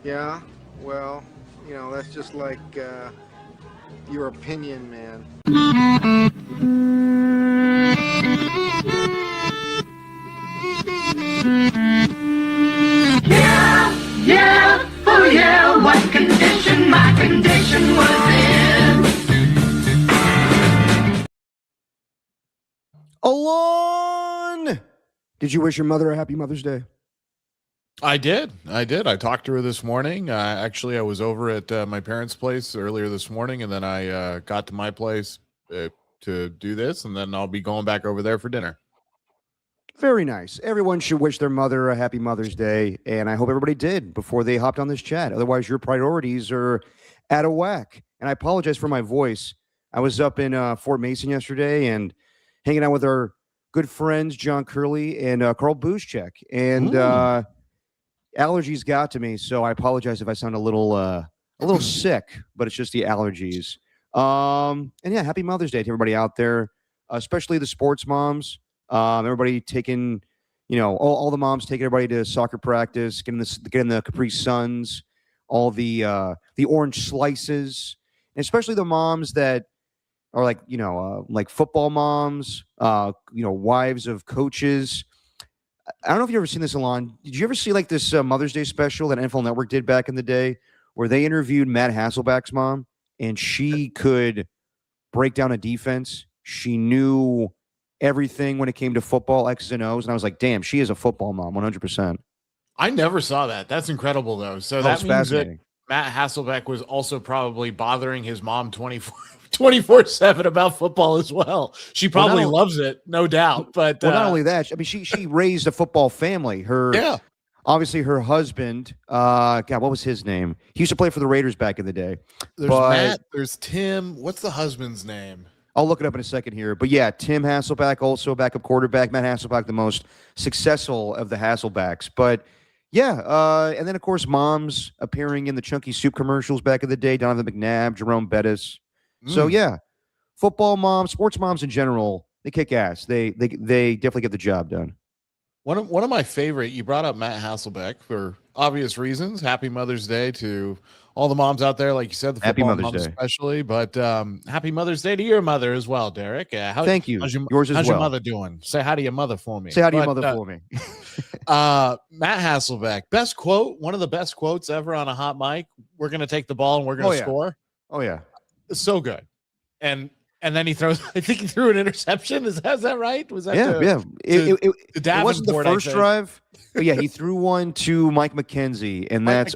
Yeah, well, that's just like your opinion, man. Yeah, yeah, oh yeah, what condition my condition was in. Alon! Did you wish your mother a happy Mother's Day? I did. I talked to her this morning. Actually, I was over at my parents' place earlier this morning, and then I got to my place to do this, and then I'll be going back over there for dinner. Very nice. Everyone should wish their mother a happy Mother's Day, and I hope everybody did before they hopped on this chat. Otherwise, your priorities are out of whack. And I apologize for my voice. I was up in Fort Mason yesterday and hanging out with our good friends, John Curley and Carl Buzchek, and allergies got to me, so I apologize if I sound a little sick, but it's just the allergies. And yeah, happy Mother's Day to everybody out there, especially the sports moms. Everybody taking, all the moms taking everybody to soccer practice, getting the Capri Suns, all the orange slices, and especially the moms that are like football moms, wives of coaches. I don't know if you've ever seen this, Alon. Did you ever see like this Mother's Day special that NFL Network did back in the day where they interviewed Matt Hasselbeck's mom and she could break down a defense? She knew everything when it came to football, X's and O's. And I was like, damn, she is a football mom, 100%. I never saw that. That's incredible, though. So that means that Matt Hasselbeck was also probably bothering his mom 24/7 about football as well. She probably loves it, no doubt. But not only that, I mean, she raised a football family. Obviously, her husband, God, what was his name? He used to play for the Raiders back in the day. There's Matt, there's Tim. What's the husband's name? I'll look it up in a second here. But yeah, Tim Hasselbeck, also a backup quarterback. Matt Hasselbeck, the most successful of the Hasselbecks. But yeah, and then, of course, moms appearing in the Chunky Soup commercials back in the day. Donovan McNabb, Jerome Bettis. So yeah, football moms, sports moms in general, they kick ass. They definitely get the job done. One of my favorite, you brought up Matt Hasselbeck for obvious reasons. Happy Mother's Day to all the moms out there, like you said, the football moms especially. But happy Mother's Day to your mother as well, Derek. Thank you. Yours as well. How's your mother doing? Say hi to your mother for me. Say hi to your mother for me. Matt Hasselbeck, best quote, one of the best quotes ever on a hot mic. We're going to take the ball and we're going to score. Oh, yeah. So good. And then he throws, I think he threw an interception. Is that right? Was that it wasn't the first drive. But yeah, he threw one to Mike McKenzie, and that's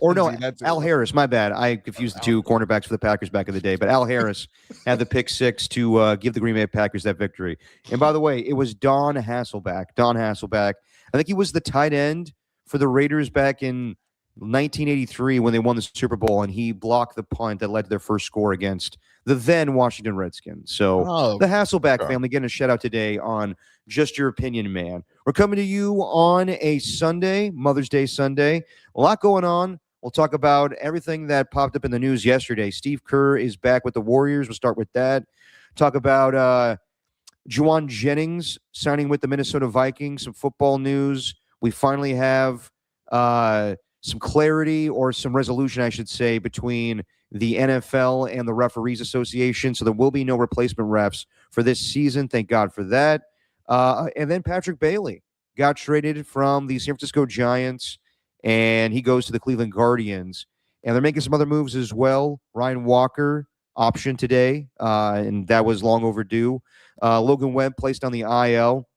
Al Harris. My bad. I confused the two cornerbacks for the Packers back in the day. But Al Harris had the pick six to give the Green Bay Packers that victory. And by the way, it was Don Hasselbeck. I think he was the tight end for the Raiders back in 1983 when they won the Super Bowl, and he blocked the punt that led to their first score against the then Washington Redskins. So the Hasselbeck family getting a shout out today on Just Your Opinion, man. We're coming to you on a Sunday, Mother's Day Sunday. A lot going on. We'll talk about everything that popped up in the news yesterday. Steve Kerr is back with the Warriors. We'll start with that. Talk about Jauan Jennings signing with the Minnesota Vikings, some football news. We finally have some clarity or some resolution, I should say, between the NFL and the Referees Association. So there will be no replacement refs for this season. Thank God for that. And then Patrick Bailey got traded from the San Francisco Giants, and he goes to the Cleveland Guardians. And they're making some other moves as well. Ryan Walker optioned today, and that was long overdue. Logan Webb placed on the IL.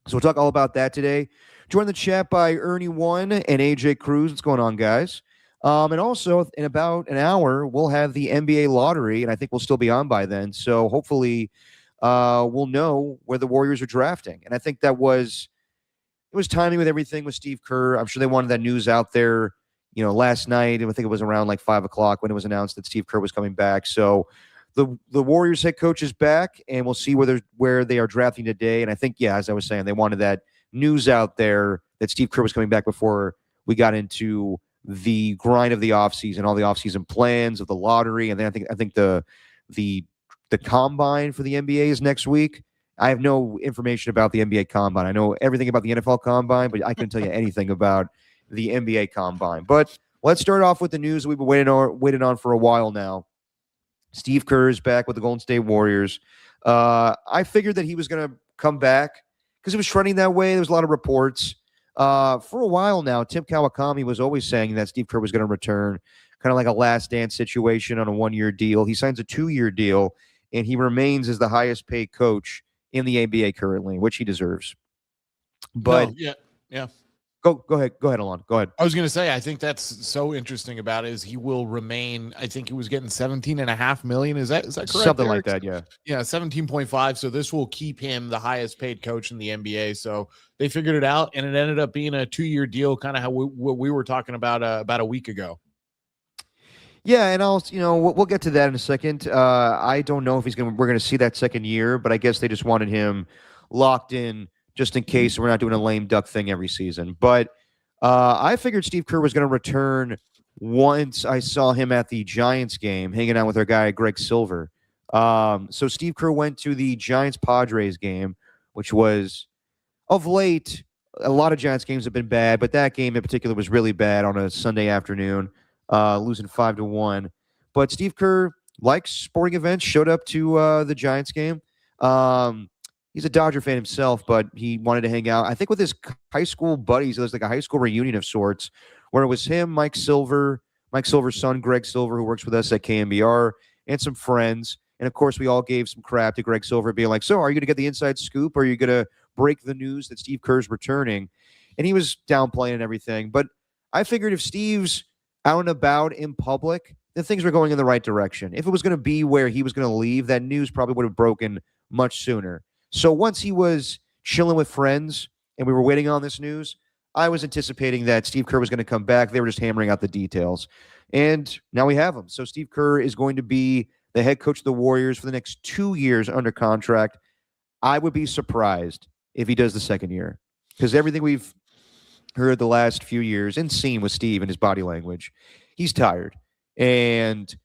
So we'll talk all about that today. Joined the chat by Ernie1 and AJ Cruz. What's going on, guys? And also, in about an hour, we'll have the NBA lottery, and I think we'll still be on by then. So hopefully we'll know where the Warriors are drafting. And I think it was timing with everything with Steve Kerr. I'm sure they wanted that news out there, last night. And I think it was around like 5 o'clock when it was announced that Steve Kerr was coming back. So the Warriors head coach is back, and we'll see where they are drafting today. And I think, as I was saying, they wanted that news out there that Steve Kerr was coming back before we got into the grind of the offseason, all the offseason plans of the lottery. And then I think the combine for the NBA is next week. I have no information about the NBA combine. I know everything about the NFL combine, but I couldn't tell you anything about the NBA combine. But Let's start off with the news we've been waiting on for a while now. Steve Kerr is back with the Golden State Warriors. I figured that he was going to come back because it was trending that way. There was a lot of reports. For a while now, Tim Kawakami was always saying that Steve Kerr was going to return, kind of like a last dance situation on a 1-year deal. He signs a 2-year deal, and he remains as the highest paid coach in the NBA currently, which he deserves. But yeah. Go ahead, Alon. Go ahead. I was going to say, I think that's so interesting about it is he will remain. I think he was getting 17.5 million. Is that correct? Something Eric? like that. Yeah. Yeah. 17.5. So this will keep him the highest paid coach in the NBA. So they figured it out, and it ended up being a 2-year deal, kind of how what we were talking about a week ago. Yeah, and we'll get to that in a second. I don't know if we're going to see that second year, but I guess they just wanted him locked in just in case we're not doing a lame duck thing every season. But I figured Steve Kerr was going to return once I saw him at the Giants game hanging out with our guy Greg Silver. So Steve Kerr went to the Giants-Padres game, which was, of late, a lot of Giants games have been bad, but that game in particular was really bad on a Sunday afternoon, losing 5-1. But Steve Kerr likes sporting events, showed up to the Giants game. He's a Dodger fan himself, but he wanted to hang out, I think, with his high school buddies. It was like a high school reunion of sorts, where it was him, Mike Silver's son, Greg Silver, who works with us at KMBR, and some friends. And, of course, we all gave some crap to Greg Silver, being like, so are you going to get the inside scoop, or are you going to break the news that Steve Kerr's returning? And he was downplaying and everything. But I figured if Steve's out and about in public, then things were going in the right direction. If it was going to be where he was going to leave, that news probably would have broken much sooner. So once he was chilling with friends and we were waiting on this news, I was anticipating that Steve Kerr was going to come back. They were just hammering out the details. And now we have him. So Steve Kerr is going to be the head coach of the Warriors for the next 2 years under contract. I would be surprised if he does the second year, because everything we've heard the last few years and seen with Steve and his body language, he's tired. And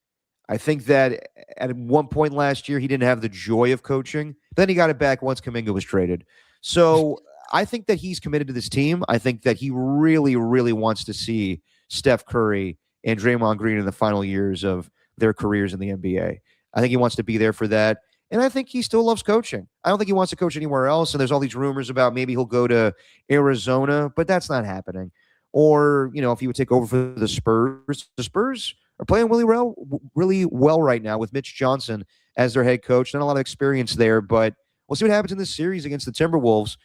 I think that at one point last year, he didn't have the joy of coaching. Then he got it back once Kuminga was traded. So I think that he's committed to this team. I think that he really, really wants to see Steph Curry and Draymond Green in the final years of their careers in the NBA. I think he wants to be there for that. And I think he still loves coaching. I don't think he wants to coach anywhere else. And there's all these rumors about maybe he'll go to Arizona, but that's not happening. Or, if he would take over for the Spurs are playing really well right now with Mitch Johnson as their head coach. Not a lot of experience there, but we'll see what happens in this series against the Timberwolves.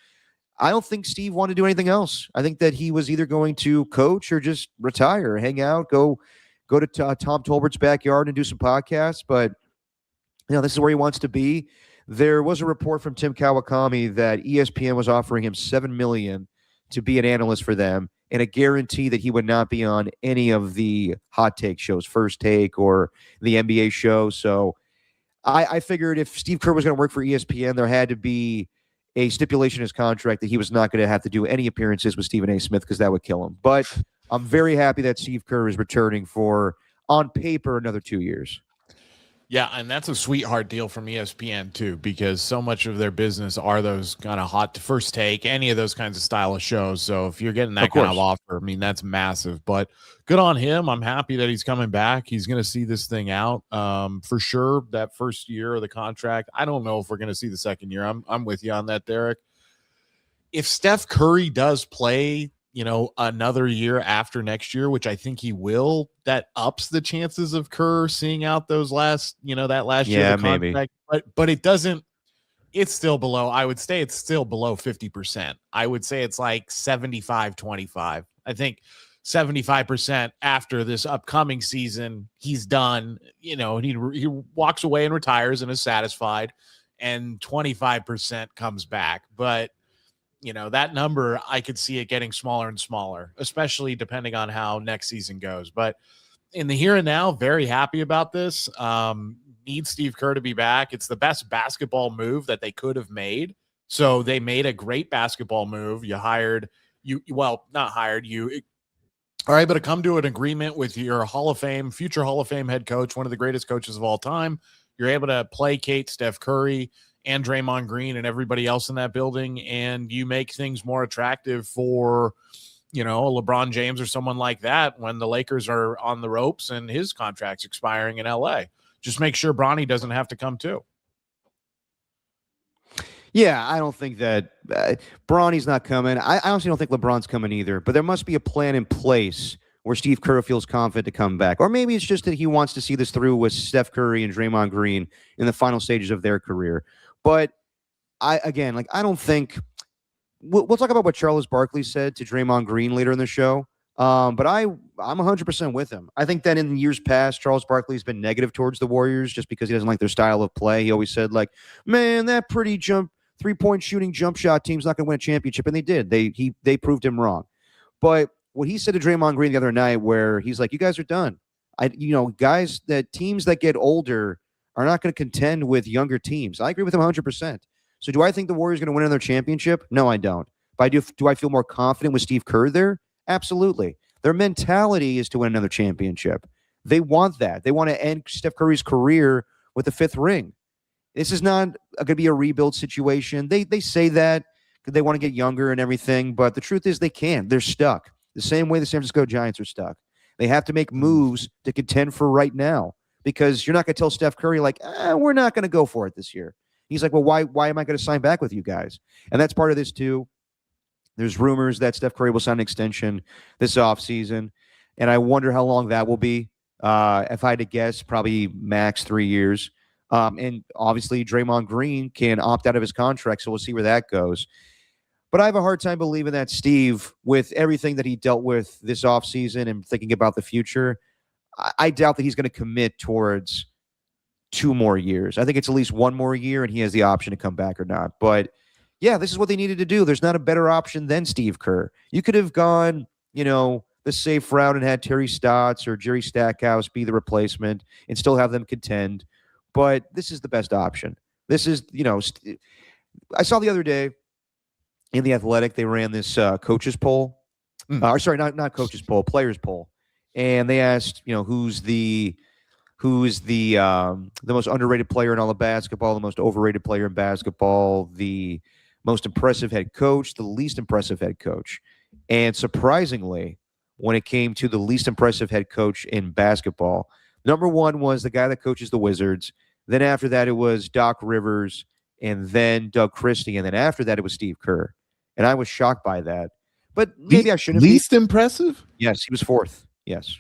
I don't think Steve wanted to do anything else. I think that he was either going to coach or just retire, hang out, go to Tom Tolbert's backyard and do some podcasts. But this is where he wants to be. There was a report from Tim Kawakami that ESPN was offering him $7 million to be an analyst for them, and a guarantee that he would not be on any of the hot take shows, First Take or the NBA show. So I figured if Steve Kerr was going to work for ESPN, there had to be a stipulation in his contract that he was not going to have to do any appearances with Stephen A. Smith, because that would kill him. But I'm very happy that Steve Kerr is returning for, on paper, another 2 years. Yeah, and that's a sweetheart deal from ESPN too, because so much of their business are those kind of hot First Take, any of those kinds of style of shows. So if you're getting that kind of offer, I mean, that's massive. But good on him. I'm happy that he's coming back. He's going to see this thing out for sure. That first year of the contract. I don't know if we're going to see the second year. I'm with you on that, Derek. If Steph Curry does play, another year after next year, which I think he will, that ups the chances of Kerr seeing out those last year of the contract. Maybe. But it doesn't, it's still below, I would say it's still below 50%. I would say it's like 75-25. I think 75% after this upcoming season, he's done, and he walks away and retires and is satisfied, and 25% comes back. But that number, I could see it getting smaller and smaller, especially depending on how next season goes. But in the here and now, very happy about this. Need Steve Kerr to be back. It's the best basketball move that they could have made. So they made a great basketball move. You not hired you. All right, but to come to an agreement with your future Hall of Fame head coach, one of the greatest coaches of all time, you're able to placate Steph Curry and Draymond Green and everybody else in that building, and you make things more attractive for, a LeBron James or someone like that when the Lakers are on the ropes and his contract's expiring in LA. Just make sure Bronny doesn't have to come too. Yeah, I don't think that Bronny's not coming. I honestly don't think LeBron's coming either, but there must be a plan in place where Steve Kerr feels confident to come back. Or maybe it's just that he wants to see this through with Steph Curry and Draymond Green in the final stages of their career. But I don't think we'll talk about what Charles Barkley said to Draymond Green later in the show. But I'm 100% with him. I think that in years past, Charles Barkley's been negative towards the Warriors just because he doesn't like their style of play. He always said, like, man, that pretty three-point shooting jump shot team's not going to win a championship. And they did. They proved him wrong. But what he said to Draymond Green the other night, where he's like, you guys are done. Teams that get older are not going to contend with younger teams. I agree with him 100%. So do I think the Warriors are going to win another championship? No, I don't. But do I feel more confident with Steve Kerr there? Absolutely. Their mentality is to win another championship. They want that. They want to end Steph Curry's career with the 5th ring. This is not going to be a rebuild situation. They say that because they want to get younger and everything, but the truth is they can't. They're stuck. The same way the San Francisco Giants are stuck. They have to make moves to contend for right now because you're not going to tell Steph Curry, like, we're not going to go for it this year. He's like, well, why am I going to sign back with you guys? And that's part of this too. There's rumors that Steph Curry will sign an extension this offseason, and I wonder how long that will be. If I had to guess, probably max 3 years. And obviously, Draymond Green can opt out of his contract, so we'll see where that goes. But I have a hard time believing that Steve, with everything that he dealt with this offseason and thinking about the future, I doubt that he's going to commit towards 2 more years. I think it's at least 1 more year, and he has the option to come back or not. But yeah, this is what they needed to do. There's not a better option than Steve Kerr. You could have gone, the safe route and had Terry Stotts or Jerry Stackhouse be the replacement and still have them contend. But this is the best option. This is, I saw the other day in The Athletic, they ran this coaches poll. Not coaches poll, players poll. And they asked, who's the most underrated player in all of basketball, the most overrated player in basketball, the most impressive head coach, the least impressive head coach. And surprisingly, when it came to the least impressive head coach in basketball, number 1 was the guy that coaches the Wizards. Then after that, it was Doc Rivers, and then Doug Christie, and then after that, it was Steve Kerr. And I was shocked by that. But maybe I shouldn't be. Least impressive? Yes, he was 4th. Yes.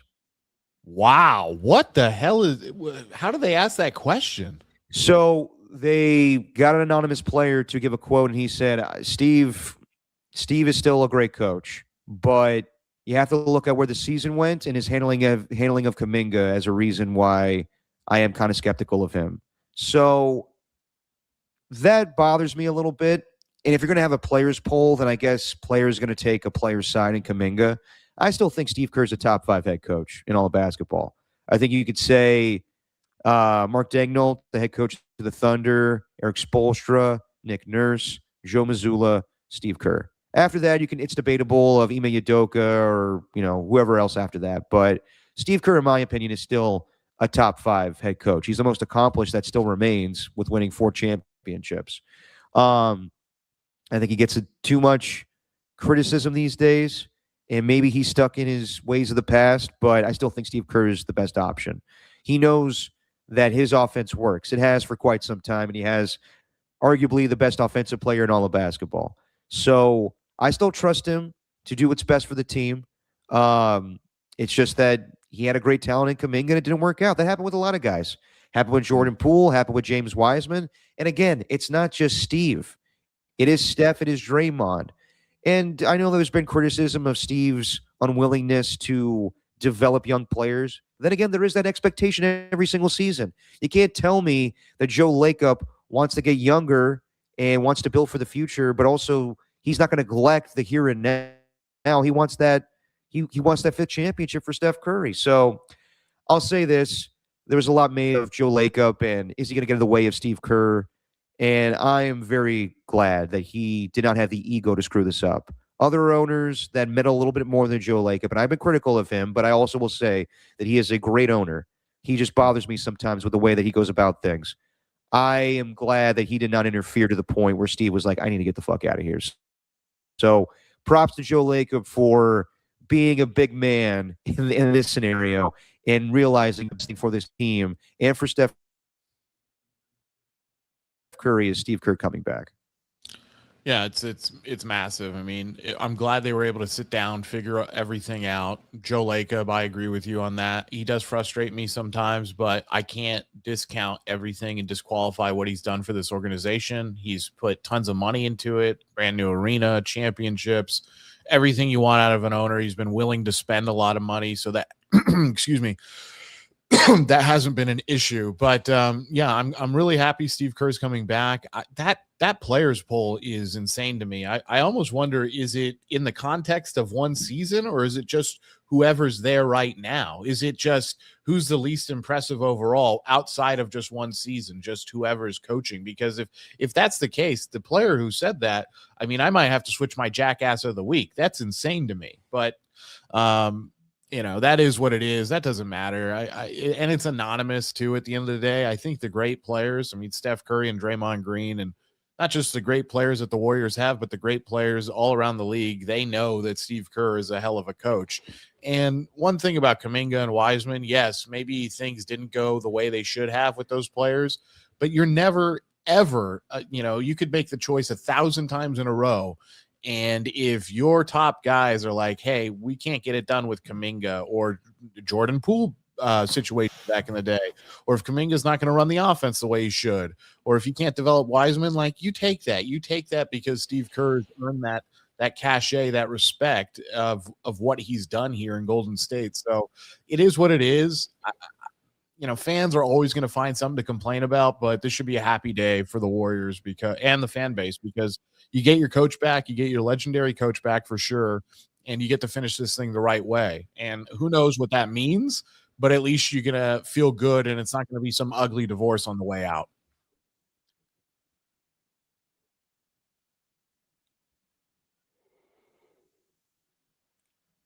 Wow. What the hell how did they ask that question? So they got an anonymous player to give a quote, and he said, Steve is still a great coach, but you have to look at where the season went and his handling of Kuminga as a reason why I am kind of skeptical of him. So that bothers me a little bit. And if you're going to have a players poll, then I guess players are going to take a player's side in Kuminga. I still think Steve Kerr's a top 5 head coach in all of basketball. I think you could say Mark Daigneault, the head coach of the Thunder, Eric Spoelstra, Nick Nurse, Joe Mazzulla, Steve Kerr. After that, it's debatable of Ime Udoka or whoever else after that. But Steve Kerr, in my opinion, is still a top 5 head coach. He's the most accomplished that still remains with winning 4 championships. I think he gets too much criticism these days, and maybe he's stuck in his ways of the past, but I still think Steve Kerr is the best option. He knows that his offense works. It has for quite some time, and he has arguably the best offensive player in all of basketball. So I still trust him to do what's best for the team. It's just that he had a great talent in Kuminga, and it didn't work out. That happened with a lot of guys. Happened with Jordan Poole, happened with James Wiseman. And again, it's not just Steve. It is Steph, it is Draymond. And I know there's been criticism of Steve's unwillingness to develop young players. Then again, there is that expectation every single season. You can't tell me that Joe Lacob wants to get younger and wants to build for the future, but also he's not going to neglect the here and now. He wants that. He wants that 5th championship for Steph Curry. So I'll say this. There was a lot made of Joe Lacob, and is he going to get in the way of Steve Kerr? And I am very glad that he did not have the ego to screw this up. Other owners that meddle a little bit more than Joe Lacob, and I've been critical of him, but I also will say that he is a great owner. He just bothers me sometimes with the way that he goes about things. I am glad that he did not interfere to the point where Steve was like, I need to get the fuck out of here. So props to Joe Lacob for being a big man in this scenario and realizing for this team and for Steph Curry is Steve Kerr coming back. Yeah, it's massive. I mean, I'm glad they were able to sit down, figure everything out. Joe Lacob, I agree with you on that. He does frustrate me sometimes, but I can't discount everything and disqualify what he's done for this organization. He's put tons of money into it, brand new arena, championships, everything you want out of an owner. He's been willing to spend a lot of money so that, excuse me, that hasn't been an issue. But yeah, I'm really happy Steve Kerr's coming back. That players poll is insane to me. I almost wonder, is it in the context of one season, or is it just whoever's there right now? Is it just who's the least impressive overall outside of just one season, just whoever's coaching? Because if that's the case, the player who said that, I mean, I might have to switch my jackass of the week. That's insane to me. But that is what it is. That doesn't matter. And it's anonymous too. At the end of the day, I think the great players, I mean, Steph Curry and Draymond Green, and not just the great players that the Warriors have, but the great players all around the league, they know that Steve Kerr is a hell of a coach. And one thing about Kuminga and Wiseman, yes, maybe things didn't go the way they should have with those players, but you're never, ever, you could make the choice 1,000 times in a row. And if your top guys are like, hey, we can't get it done with Kuminga or Jordan Poole situation back in the day, or if Kuminga's not going to run the offense the way he should, or if you can't develop Wiseman, like you take that because Steve Kerr has earned that cachet, that respect of what he's done here in Golden State. So it is what it is. Fans are always going to find something to complain about, but this should be a happy day for the Warriors and the fan base, because you get your coach back, you get your legendary coach back for sure, and you get to finish this thing the right way. And who knows what that means, but at least you're going to feel good, and it's not going to be some ugly divorce on the way out.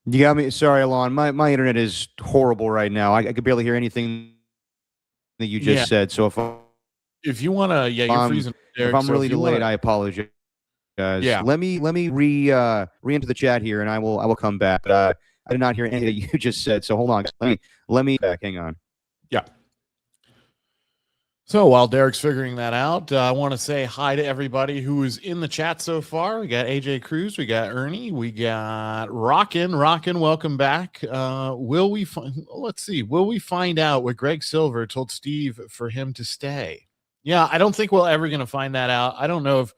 You got me. Sorry, Alon. My internet is horrible right now. I could barely hear anything that you just said. So if you want to, you're freezing. Derek, if I'm really delayed, I apologize. Yeah. Let me re-enter the chat here, and I will come back. But I did not hear anything that you just said. So hold on. Let me back. Hang on. Yeah. So while Derek's figuring that out, I want to say hi to everybody who is in the chat so far. We got AJ Cruz, we got Ernie, we got Rockin'. Welcome back. Will we find out what Greg Silver told Steve for him to stay? Yeah, I don't think we're ever going to find that out. I don't know if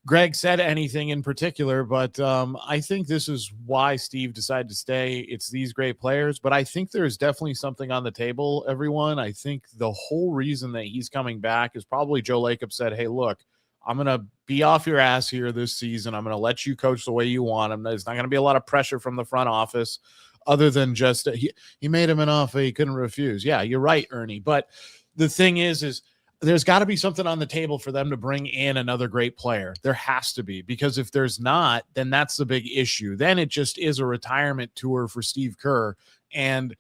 Greg said anything in particular, but I think this is why Steve decided to stay. It's these great players, but I think there's definitely something on the table, everyone. I think the whole reason that he's coming back is probably Joe Lacob said, hey, look, I'm going to be off your ass here this season. I'm going to let you coach the way you want. There's not going to be a lot of pressure from the front office other than just he made him an offer he couldn't refuse. Yeah, you're right, Ernie. But the thing is there's got to be something on the table for them to bring in another great player. There has to be, because if there's not, then that's the big issue. Then it just is a retirement tour for Steve Kerr. And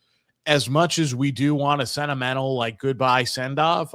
as much as we do want a sentimental, like, goodbye send-off,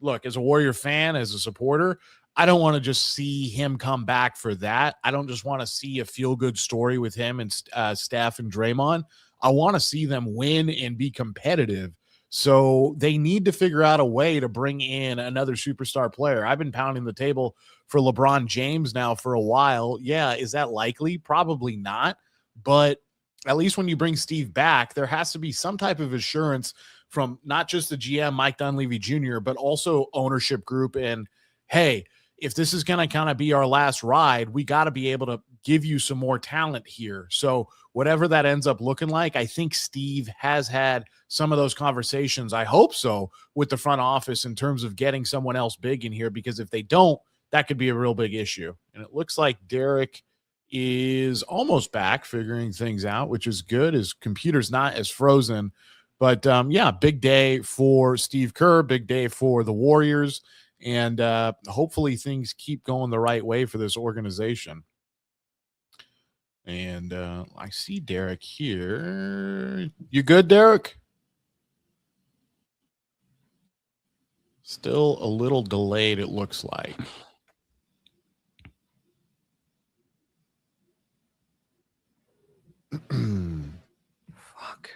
look, as a Warrior fan, as a supporter, I don't want to just see him come back for that. I don't just want to see a feel-good story with him and Steph and Draymond. I want to see them win and be competitive. So they need to figure out a way to bring in another superstar player. I've been pounding the table for LeBron James now for a while. Yeah, is that likely? Probably not. But at least when you bring Steve back, there has to be some type of assurance from not just the GM, Mike Dunleavy Jr., but also ownership group. And, hey, if this is going to kind of be our last ride, we got to be able to give you some more talent here. So whatever that ends up looking like, I think Steve has had some of those conversations, I hope so, with the front office in terms of getting someone else big in here, because if they don't, that could be a real big issue. And it looks like Derek is almost back figuring things out, which is good. His computer's not as frozen. But, big day for Steve Kerr, big day for the Warriors. And hopefully things keep going the right way for this organization. And I see Derek here. You good, Derek? Still a little delayed, it looks like. Fuck.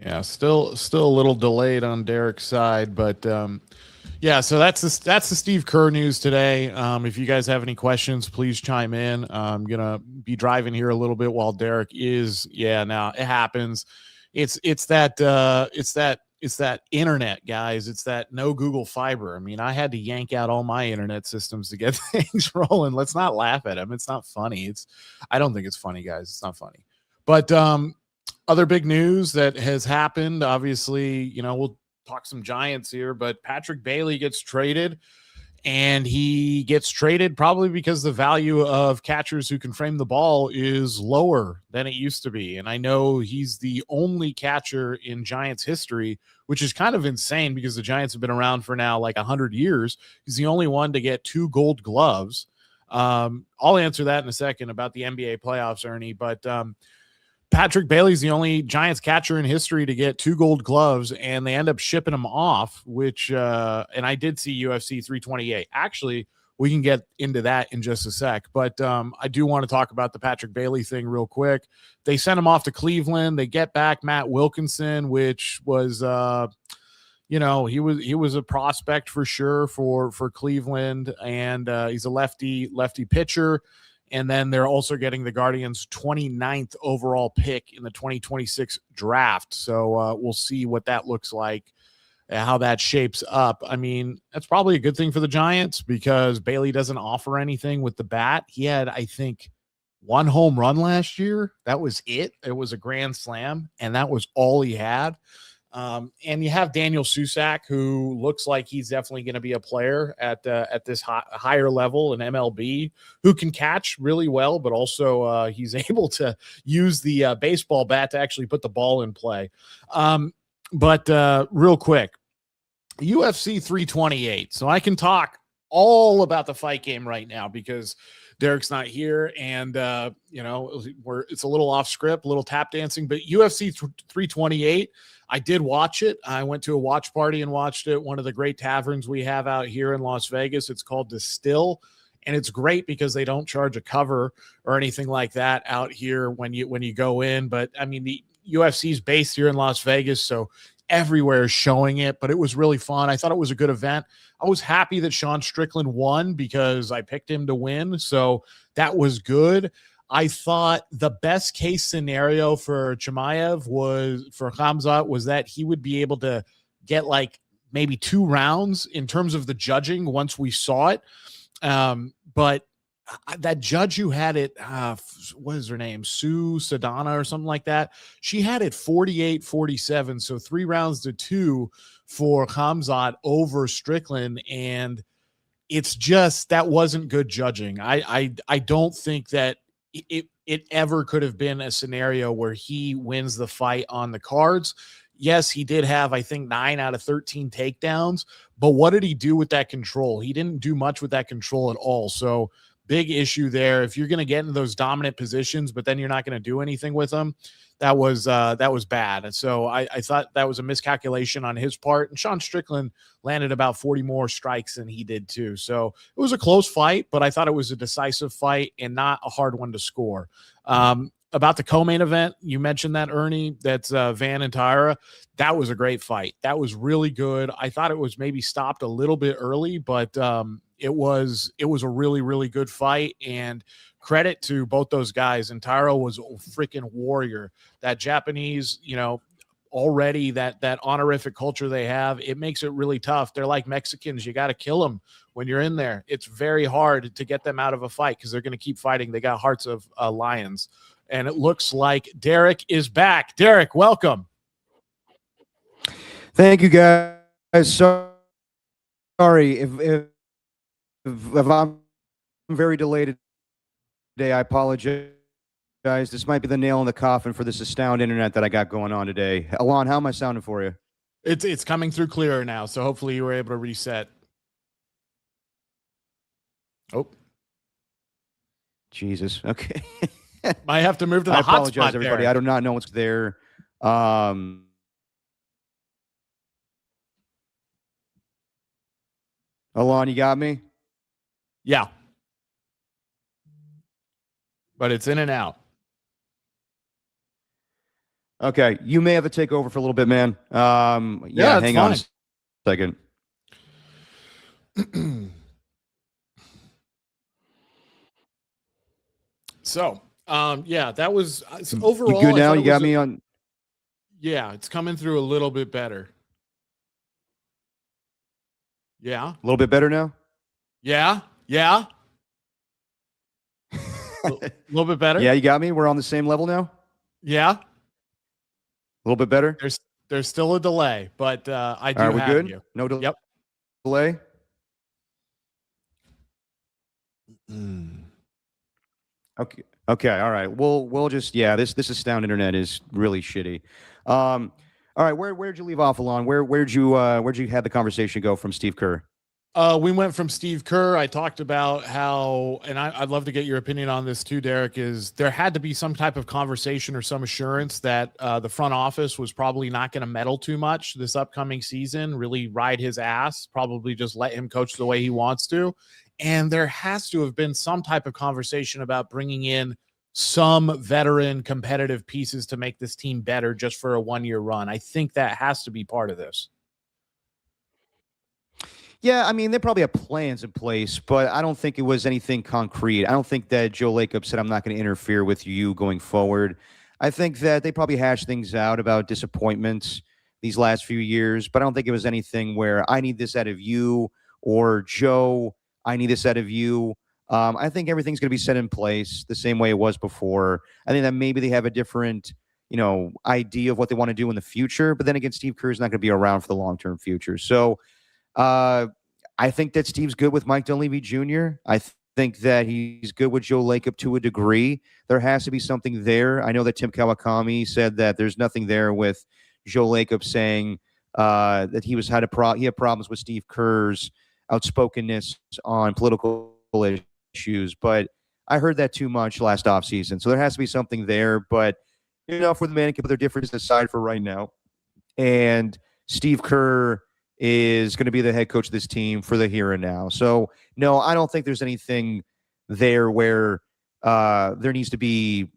Yeah, still a little delayed on Derek's side, but yeah. So that's the Steve Kerr news today. If you guys have any questions, please chime in. I'm gonna be driving here a little bit while Derek is. Yeah, now it happens. It's that internet, guys. It's that no Google Fiber. I mean, I had to yank out all my internet systems to get things rolling. Let's not laugh at him. It's not funny. I don't think it's funny, guys. It's not funny. But other big news that has happened, obviously, we'll talk some Giants here, but Patrick Bailey gets traded, and he gets traded probably because the value of catchers who can frame the ball is lower than it used to be. And I know he's the only catcher in Giants history, which is kind of insane because the Giants have been around for now like 100 years. He's the only one to get 2 gold gloves. I'll answer that in a second about the NBA playoffs, Ernie, but Patrick Bailey's the only Giants catcher in history to get 2 gold gloves, and they end up shipping him off, which, and I did see UFC 328. Actually, we can get into that in just a sec, but I do want to talk about the Patrick Bailey thing real quick. They sent him off to Cleveland. They get back Matt Wilkinson, which was, he was a prospect for sure for Cleveland, and he's a lefty pitcher. And then they're also getting the Guardians' 29th overall pick in the 2026 draft. So we'll see what that looks like, how that shapes up. I mean, that's probably a good thing for the Giants because Bailey doesn't offer anything with the bat. He had, I think, 1 home run last year. That was it. It was a grand slam, and that was all he had. And you have Daniel Susac, who looks like he's definitely going to be a player at this higher level in MLB, who can catch really well, but also he's able to use the baseball bat to actually put the ball in play. But real quick, UFC 328. So I can talk all about the fight game right now because Derek's not here, and it's a little off script, a little tap dancing, but UFC 328, I did watch it. I went to a watch party and watched it. One of the great taverns we have out here in Las Vegas. It's called Distill, and it's great because they don't charge a cover or anything like that out here when you go in. But I mean, the UFC is based here in Las Vegas, so everywhere is showing it, but it was really fun. I thought it was a good event. I was happy that Sean Strickland won because I picked him to win. So that was good. I thought the best case scenario for Chimaev for Khamzat was that he would be able to get like maybe 2 rounds in terms of the judging once we saw it. But that judge who had it, what is her name? Sue Sadana or something like that. She had it 48-47. So 3 rounds to 2 for Khamzat over Strickland. And it's just, that wasn't good judging. I don't think that it ever could have been a scenario where he wins the fight on the cards. Yes, he did have, I think, 9 out of 13 takedowns, but what did he do with that control? He didn't do much with that control at all. So big issue there. If you're going to get into those dominant positions, but then you're not going to do anything with them, that was bad. And so I thought that was a miscalculation on his part. And Sean Strickland landed about 40 more strikes than he did too. So it was a close fight, but I thought it was a decisive fight and not a hard one to score. About the co-main event, you mentioned that, Ernie, that's Van and Tyra. That was a great fight. That was really good. I thought it was maybe stopped a little bit early, but it was a really, really good fight, and credit to both those guys. And Tyra was a freaking warrior. That Japanese, already that honorific culture they have, it makes it really tough. They're like Mexicans. You got to kill them when you're in there. It's very hard to get them out of a fight because they're going to keep fighting. They got hearts of lions. And it looks like Derek is back. Derek, welcome. Thank you, guys. Sorry if I'm very delayed today. I apologize. This might be the nail in the coffin for this astound internet that I got going on today. Alon, how am I sounding for you? It's coming through clearer now, so hopefully you were able to reset. Oh. Jesus. Okay. Might have to move to the hotspot. I apologize, everybody. There. I do not know what's there. Alon, you got me? Yeah. but it's in and out. Okay, you may have to take over for a little bit, man. Yeah, hang fine. on a second. So, yeah, that was overall. You good now? You got me on. Yeah, it's coming through a little bit better. Yeah, a little bit better now. Yeah. A little bit better. Yeah, you got me. We're on the same level now. Yeah, a little bit better. There's still a delay, but I do we have good? you. No delay. Yep. Delay. Okay. All right. We'll just This astound internet is really shitty. All right. Where'd you leave off, Alon? Where'd you have the conversation go from Steve Kerr? We went from Steve Kerr. I talked about how, and I'd love to get your opinion on this too, Derek, is there had to be some type of conversation or some assurance that the front office was probably not going to meddle too much this upcoming season, really ride his ass, probably just let him coach the way he wants to. And there has to have been some type of conversation about bringing in some veteran competitive pieces to make this team better just for a one-year run. I think that has to be part of this. Yeah, I mean, they probably have plans in place, but I don't think it was anything concrete. I don't think that Joe Lacob said, I'm not going to interfere with you going forward. I think that they probably hashed things out about disappointments these last few years, but I don't think it was anything where I need this out of you or Joe, I need this out of you. I think everything's going to be set in place the same way it was before. I think that maybe they have a different, idea of what they want to do in the future, but then again, Steve Kerr is not going to be around for the long-term future. So, I think that Steve's good with Mike Dunleavy Jr. I think that he's good with Joe Lacob to a degree. There has to be something there. I know that Tim Kawakami said that there's nothing there with Joe Lacob saying that he had problems with Steve Kerr's outspokenness on political issues, but I heard that too much last offseason. So there has to be something there, but for the man can put their differences aside for right now. And Steve Kerr is going to be the head coach of this team for the here and now. So, no, I don't think there's anything there where there needs to be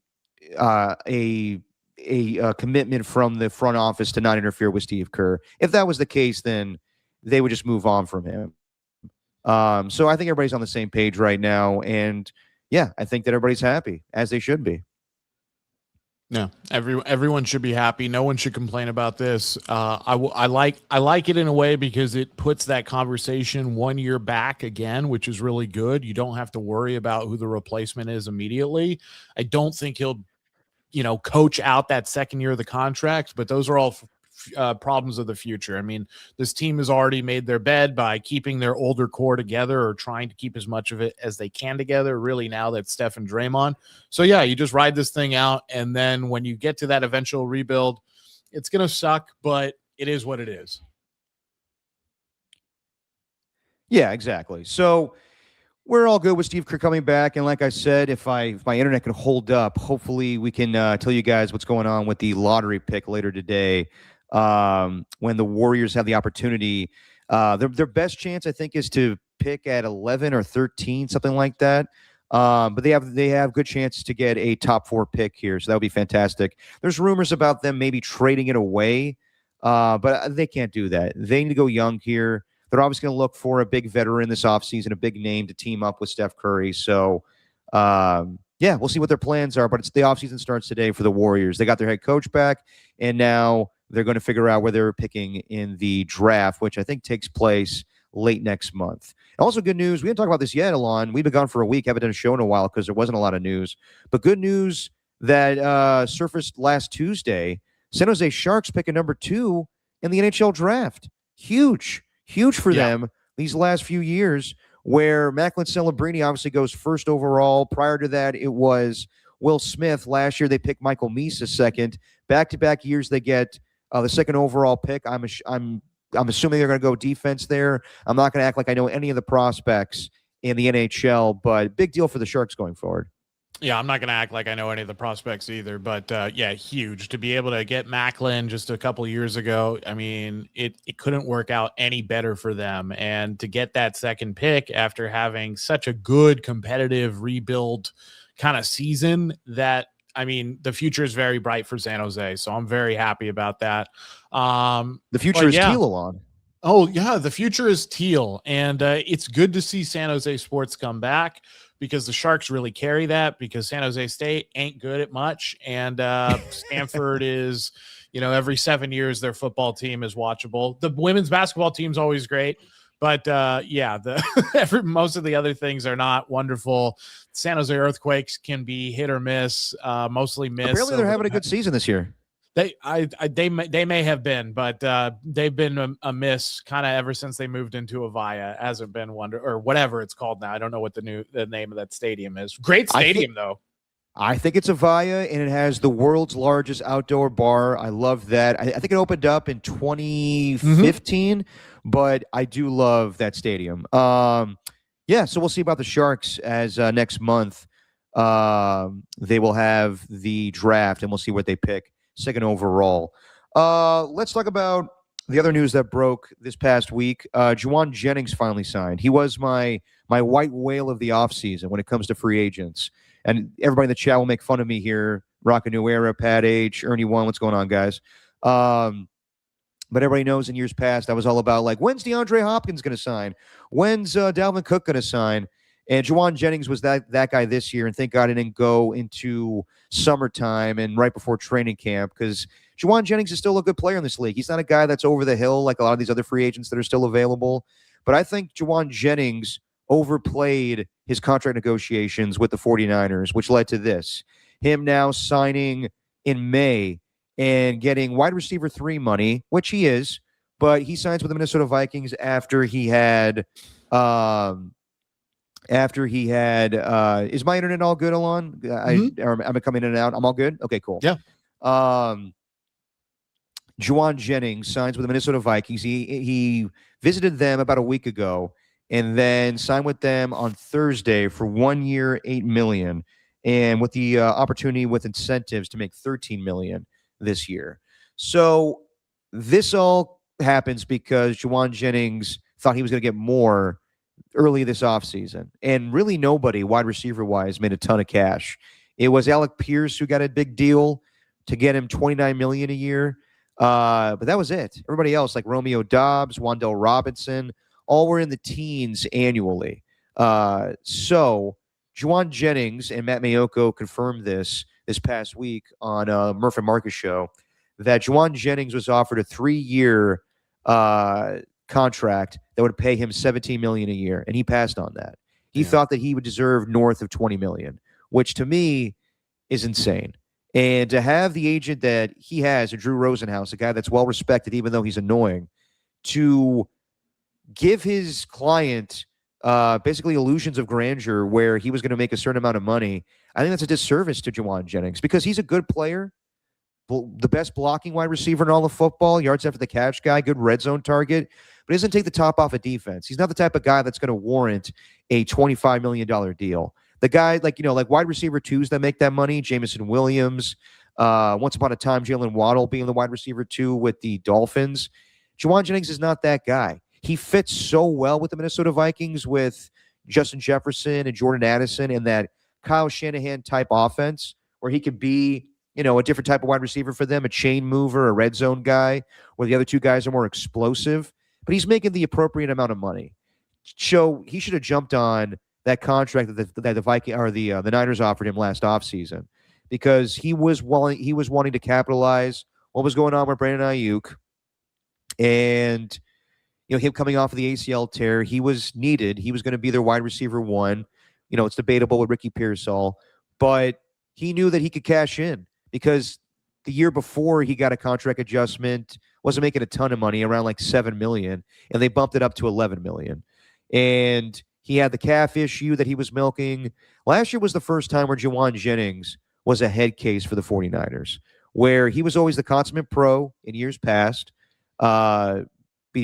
a commitment from the front office to not interfere with Steve Kerr. If that was the case, then they would just move on from him. So I think everybody's on the same page right now. And, yeah, I think that everybody's happy, as they should be. No, everyone should be happy. No one should complain about this. I like it in a way because it puts that conversation 1 year back again, which is really good. You don't have to worry about who the replacement is immediately. I don't think he'll, coach out that second year of the contract, but those are all problems of the future. I mean, this team has already made their bed by keeping their older core together or trying to keep as much of it as they can together, really, now that Steph and Draymond. So, yeah, you just ride this thing out, and then when you get to that eventual rebuild, it's going to suck, but it is what it is. Yeah, exactly. So we're all good with Steve Kerr coming back, and like I said, if my internet can hold up, hopefully we can tell you guys what's going on with the lottery pick later today. When the Warriors have the opportunity, their best chance, I think, is to pick at 11 or 13, something like that. But they have good chances to get a top 4 pick here, so that would be fantastic. There's rumors about them maybe trading it away, but they can't do that. They need to go young here. They're obviously going to look for a big veteran this offseason, a big name to team up with Steph Curry. So, we'll see what their plans are, but the offseason starts today for the Warriors. They got their head coach back, and now they're going to figure out where they're picking in the draft, which I think takes place late next month. Also, good news. We didn't talk about this yet, Alon. We've been gone for a week. Haven't done a show in a while because there wasn't a lot of news. But good news that surfaced last Tuesday. San Jose Sharks pick a number 2 in the NHL draft. Huge for them these last few years, where Macklin Celebrini obviously goes first overall. Prior to that, it was Will Smith. Last year, they picked Michael Misa second. Back-to-back years, they get the second overall pick. I'm assuming they're going to go defense there. I'm not going to act like I know any of the prospects in the NHL, but big deal for the Sharks going forward. Yeah, I'm not going to act like I know any of the prospects either, but huge to be able to get Macklin just a couple years ago. I mean, it couldn't work out any better for them. And to get that second pick after having such a good competitive rebuild kind of season that, I mean, the future is very bright for San Jose. So I'm very happy about that. The future is teal on. Oh, yeah, the future is teal. And it's good to see San Jose sports come back because the Sharks really carry that, because San Jose State ain't good at much. And Stanford is, every 7 years their football team is watchable. The women's basketball team's always great. But most of the other things are not wonderful. San Jose Earthquakes can be hit or miss, mostly miss. Apparently they're having a good season this year. They may have been, but they've been a miss kind of ever since they moved into Avaya. Hasn't been or whatever it's called now. I don't know what the name of that stadium is. Great stadium though. I think it's Avaya, and it has the world's largest outdoor bar. I love that. I think it opened up in 2015, but I do love that stadium. So we'll see about the Sharks as next month they will have the draft, and we'll see what they pick. Second overall. Let's talk about the other news that broke this past week. Jauan Jennings finally signed. He was my white whale of the offseason when it comes to free agents. And everybody in the chat will make fun of me here. Rock a New Era, Pat H, Ernie One. What's going on, guys? But everybody knows in years past, I was all about, like, when's DeAndre Hopkins going to sign? When's Dalvin Cook going to sign? And Jauan Jennings was that guy this year, and thank God it didn't go into summertime and right before training camp, because Jauan Jennings is still a good player in this league. He's not a guy that's over the hill like a lot of these other free agents that are still available. But I think Jauan Jennings overplayed his contract negotiations with the 49ers, which led to this. Him now signing in May and getting wide receiver 3 money, which he is, but he signs with the Minnesota Vikings after he had is my internet all good, Alon? Am I coming in and out? I'm all good? Okay, cool. Yeah. Jauan Jennings signs with the Minnesota Vikings. He visited them about a week ago and then signed with them on Thursday for 1 year, $8 million, and with the opportunity with incentives to make $13 million this year. So this all happens because Jauan Jennings thought he was going to get more early this offseason. And really nobody, wide receiver-wise, made a ton of cash. It was Alec Pierce who got a big deal to get him $29 million a year. But that was it. Everybody else, like Romeo Doubs, Wan'Dale Robinson, all were in the teens annually. So Jauan Jennings and Matt Mayoko confirmed this past week on Murph and Marcus show, that Jauan Jennings was offered a 3-year contract that would pay him $17 million a year, and he passed on that. He thought that he would deserve north of $20 million, which to me is insane. And to have the agent that he has, Drew Rosenhaus, a guy that's well respected, even though he's annoying, to give his client basically illusions of grandeur where he was going to make a certain amount of money, I think that's a disservice to Jauan Jennings, because he's a good player, the best blocking wide receiver in all of football, yards after the catch guy, good red zone target, but he doesn't take the top off of defense. He's not the type of guy that's going to warrant a $25 million deal. The guy, like wide receiver 2s that make that money, Jameson Williams, once upon a time, Jalen Waddle being the wide receiver 2 with the Dolphins. Jauan Jennings is not that guy. He fits so well with the Minnesota Vikings with Justin Jefferson and Jordan Addison and that Kyle Shanahan type offense where he could be, a different type of wide receiver for them, a chain mover, a red zone guy, where the other 2 guys are more explosive. But he's making the appropriate amount of money. So he should have jumped on that contract that the Viking or the Niners offered him last offseason, because he was wanting to capitalize what was going on with Brandon Ayuk, and him coming off of the ACL tear. He was needed. He was going to be their wide receiver 1. It's debatable with Ricky Pearsall, but he knew that he could cash in because the year before he got a contract adjustment, wasn't making a ton of money, around like $7 million, and they bumped it up to $11 million. And he had the calf issue that he was milking. Last year was the first time where Jauan Jennings was a head case for the 49ers, where he was always the consummate pro in years past, being a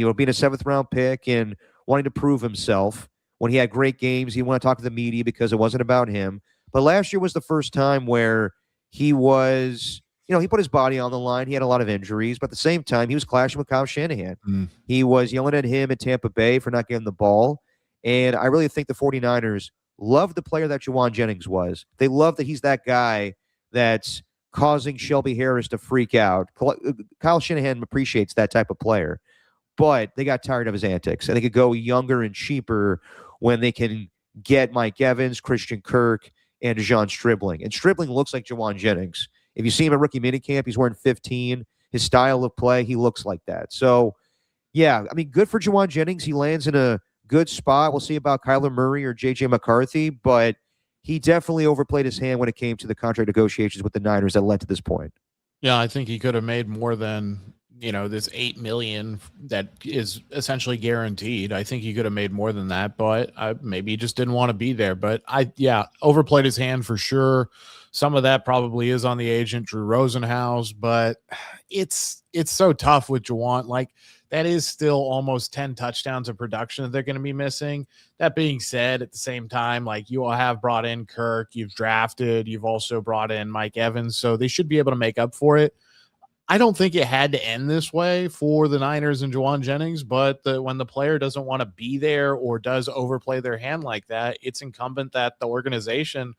7th-round pick and wanting to prove himself. When he had great games, he didn't want to talk to the media because it wasn't about him. But last year was the first time where he was, he put his body on the line. He had a lot of injuries, but at the same time, he was clashing with Kyle Shanahan. He was yelling at him in Tampa Bay for not getting the ball. And I really think the 49ers love the player that Jauan Jennings was. They love that he's that guy that's causing Shelby Harris to freak out. Kyle Shanahan appreciates that type of player, but they got tired of his antics, and they could go younger and cheaper when they can get Mike Evans, Christian Kirk, and Dejon Stribling. And Stribling looks like Jauan Jennings. If you see him at rookie minicamp, he's wearing 15. His style of play, he looks like that. So, yeah, I mean, good for Jauan Jennings. He lands in a good spot. We'll see about Kyler Murray or J.J. McCarthy, but he definitely overplayed his hand when it came to the contract negotiations with the Niners that led to this point. Yeah, I think he could have made more than, this $8 million that is essentially guaranteed. I think he could have made more than that, but maybe he just didn't want to be there. But overplayed his hand for sure. Some of that probably is on the agent, Drew Rosenhaus, but it's so tough with Jauan. Like, that is still almost 10 touchdowns of production that they're going to be missing. That being said, at the same time, like, you all have brought in Kirk, you've drafted, you've also brought in Mike Evans, so they should be able to make up for it. I don't think it had to end this way for the Niners and Jauan Jennings, but when the player doesn't want to be there or does overplay their hand like that, it's incumbent that the organization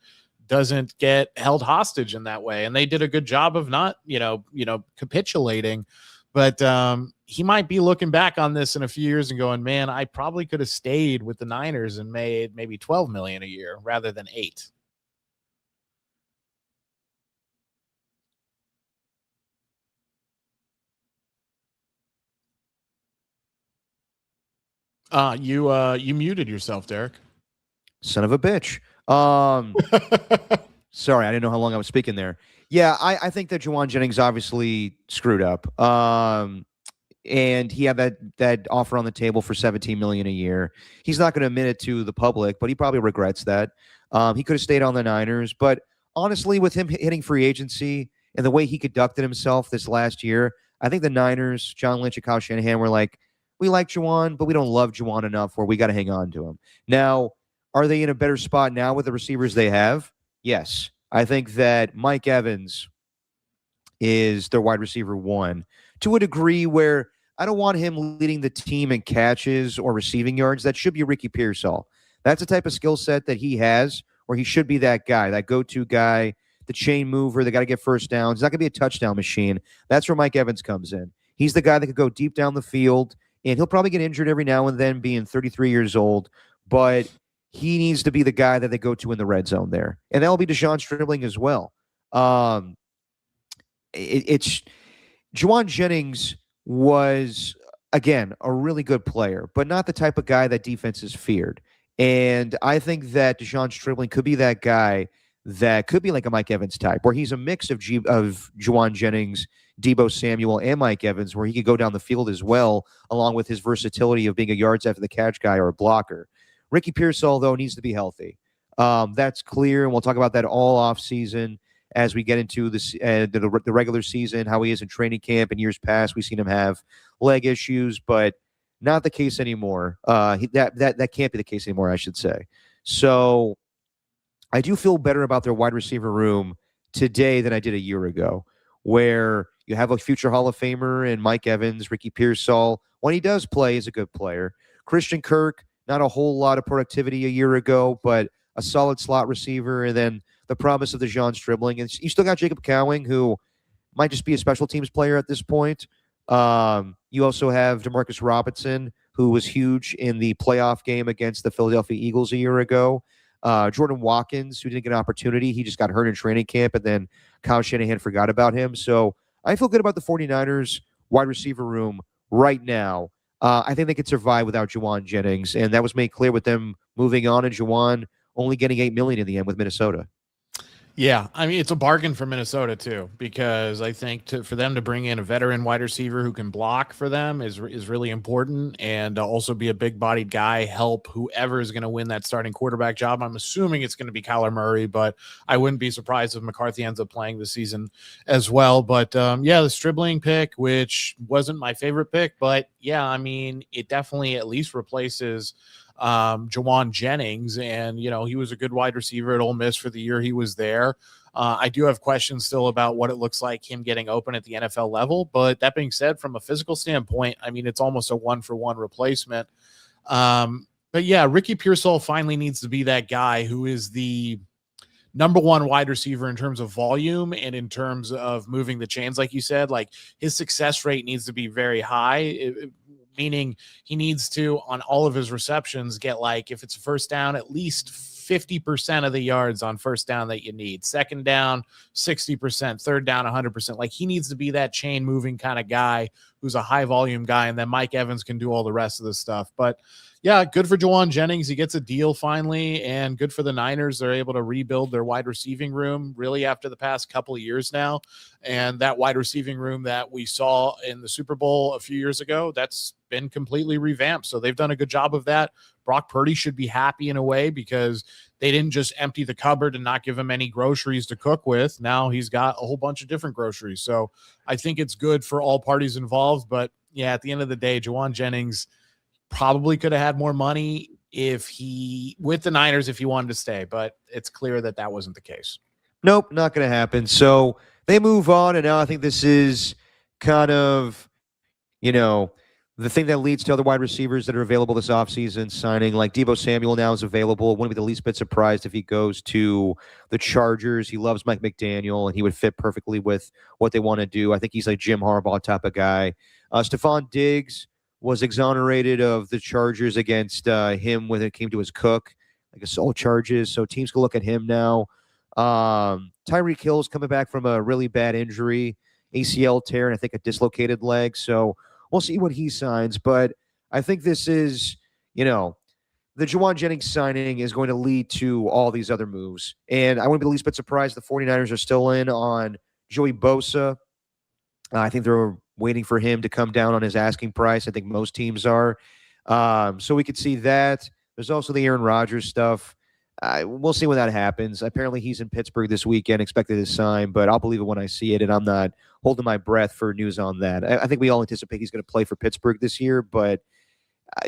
doesn't get held hostage in that way. And they did a good job of not, capitulating. But he might be looking back on this in a few years and going, man, I probably could have stayed with the Niners and made maybe $12 million a year rather than $8. You muted yourself, Derek. Son of a bitch. Sorry, I didn't know how long I was speaking there. Yeah, I think that Jauan Jennings obviously screwed up. And he had that offer on the table for $17 million a year. He's not going to admit it to the public, but he probably regrets that. He could have stayed on the Niners, but honestly, with him hitting free agency and the way he conducted himself this last year, I think the Niners, John Lynch and Kyle Shanahan, were like, we like Jauan, but we don't love Jauan enough where we got to hang on to him. Now, are they in a better spot now with the receivers they have? Yes. I think that Mike Evans is their wide receiver one to a degree where I don't want him leading the team in catches or receiving yards. That should be Ricky Pearsall. That's the type of skill set that he has, where he should be that guy, that go-to guy, the chain mover, they got to get first downs. He's not going to be a touchdown machine. That's where Mike Evans comes in. He's the guy that could go deep down the field, and he'll probably get injured every now and then, being 33 years old, but he needs to be the guy that they go to in the red zone there. And that'll be Dejon Stribling as well. It's Jauan Jennings was, again, a really good player, but not the type of guy that defenses feared. And I think that Dejon Stribling could be that guy that could be like a Mike Evans type, where he's a mix of Jauan Jennings, Deebo Samuel, and Mike Evans, where he could go down the field as well, along with his versatility of being a yards after the catch guy or a blocker. Ricky Pearsall, though, needs to be healthy. That's clear, and we'll talk about that all off season as we get into this, the regular season, how he is in training camp. In years past, we've seen him have leg issues, but not the case anymore. That can't be the case anymore, I should say. So I do feel better about their wide receiver room today than I did a year ago, where you have a future Hall of Famer in Mike Evans, Ricky Pearsall. When he does play, he's a good player. Christian Kirk, not a whole lot of productivity a year ago, but a solid slot receiver. And then the promise of Dejon Stribling. And you still got Jacob Cowing, who might just be a special teams player at this point. You also have Demarcus Robinson, who was huge in the playoff game against the Philadelphia Eagles a year ago. Jordan Watkins, who didn't get an opportunity. He just got hurt in training camp, and then Kyle Shanahan forgot about him. So I feel good about the 49ers wide receiver room right now. I think they could survive without Jauan Jennings, and that was made clear with them moving on and Jauan only getting $8 million in the end with Minnesota. Yeah, I mean, it's a bargain for Minnesota, too, because I think for them to bring in a veteran wide receiver who can block for them is really important, and also be a big-bodied guy, help whoever is going to win that starting quarterback job. I'm assuming it's going to be Kyler Murray, but I wouldn't be surprised if McCarthy ends up playing this season as well. But, the Stribling pick, which wasn't my favorite pick, but, yeah, I mean, it definitely at least replaces Jauan Jennings, and he was a good wide receiver at Ole Miss for the year he was there. I do have questions still about what it looks like him getting open at the NFL level, but that being said, from a physical standpoint, I mean, it's almost a 1-for-1 replacement. But yeah, Ricky Pearsall finally needs to be that guy who is the number one wide receiver in terms of volume and in terms of moving the chains. Like you said, like his success rate needs to be very high, meaning he needs to, on all of his receptions, get, like, if it's a first down, at least 50% of the yards on first down that you need. Second down, 60%. Third down, 100%. Like, he needs to be that chain moving kind of guy who's a high volume guy, and then Mike Evans can do all the rest of the stuff. But yeah, good for Jauan Jennings. He gets a deal finally, and good for the Niners. They're able to rebuild their wide receiving room really after the past couple of years now. And that wide receiving room that we saw in the Super Bowl a few years ago, that's been completely revamped. So they've done a good job of that. Brock Purdy should be happy in a way because they didn't just empty the cupboard and not give him any groceries to cook with. Now he's got a whole bunch of different groceries. So I think it's good for all parties involved. But yeah, at the end of the day, Jauan Jennings probably could have had more money with the Niners if he wanted to stay, but it's clear that that wasn't the case. Nope, not going to happen. So they move on, and now I think this is kind of, the thing that leads to other wide receivers that are available this offseason signing. Like Deebo Samuel now is available. Wouldn't be the least bit surprised if he goes to the Chargers. He loves Mike McDaniel, and he would fit perfectly with what they want to do. I think he's like Jim Harbaugh type of guy. Stephon Diggs was exonerated of the charges against him when it came to his cook, like assault charges. So teams can look at him now. Tyreek Hill's coming back from a really bad injury, ACL tear, and I think a dislocated leg. So we'll see what he signs. But I think this is, the Jauan Jennings signing is going to lead to all these other moves. And I wouldn't be the least bit surprised the 49ers are still in on Joey Bosa. I think they're waiting for him to come down on his asking price. I think most teams are. So we could see that. There's also the Aaron Rodgers stuff. We'll see when that happens. Apparently he's in Pittsburgh this weekend, expected to sign, but I'll believe it when I see it, and I'm not holding my breath for news on that. I think we all anticipate he's going to play for Pittsburgh this year, but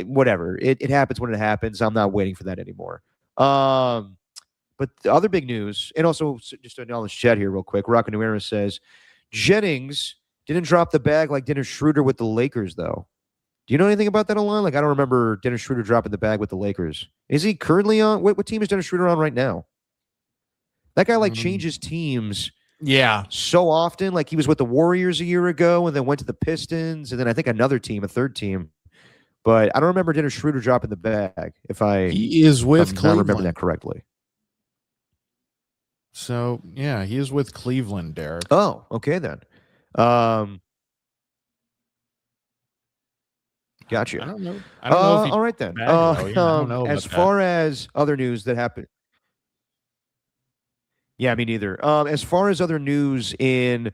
whatever. It happens when it happens. I'm not waiting for that anymore. But the other big news, and also just to acknowledge chat here real quick, Rocco Nuera says, Jennings didn't drop the bag like Dennis Schroeder with the Lakers, though. Do you know anything about that, Alon? Like, I don't remember Dennis Schroeder dropping the bag with the Lakers. Is he currently on? What team is Dennis Schroeder on right now? That guy, changes teams so often. Like, he was with the Warriors a year ago and then went to the Pistons and then I think another team, a third team. But I don't remember Dennis Schroeder dropping the bag, he is with Cleveland. I remember that correctly. So, yeah, he is with Cleveland, Derek. Oh, okay then. Gotcha. I don't know. All right then. As far as other news that happened. Yeah, me neither. As far as other news in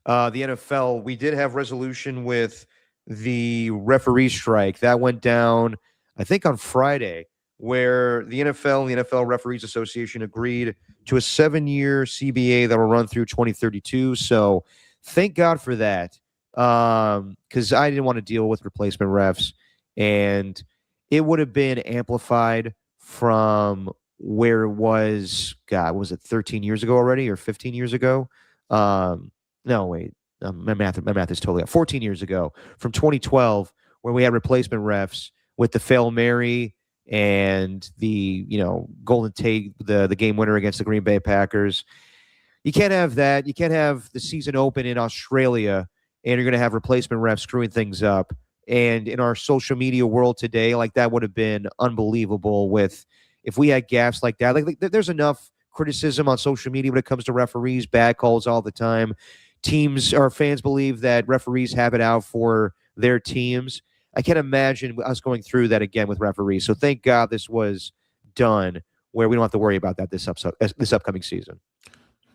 the NFL, we did have resolution with the referee strike. That went down, I think, on Friday, where the NFL and the NFL Referees Association agreed to a 7-year CBA that will run through 2032. So thank God for that. Because I didn't want to deal with replacement refs, and it would have been amplified from where it was. God, was it 13 years ago already, or 15 years ago? No, wait, my math is totally off. 14 years ago, from 2012, where we had replacement refs with the Fail Mary and the Golden Tate, the game winner against the Green Bay Packers. You can't have that. You can't have the season open in Australia and you're going to have replacement refs screwing things up. And in our social media world today, like, that would have been unbelievable if we had gaffes like that. Like, there's enough criticism on social media when it comes to referees, bad calls all the time. Teams or fans believe that referees have it out for their teams. I can't imagine us going through that again with referees. So thank God this was done where we don't have to worry about that this upcoming season.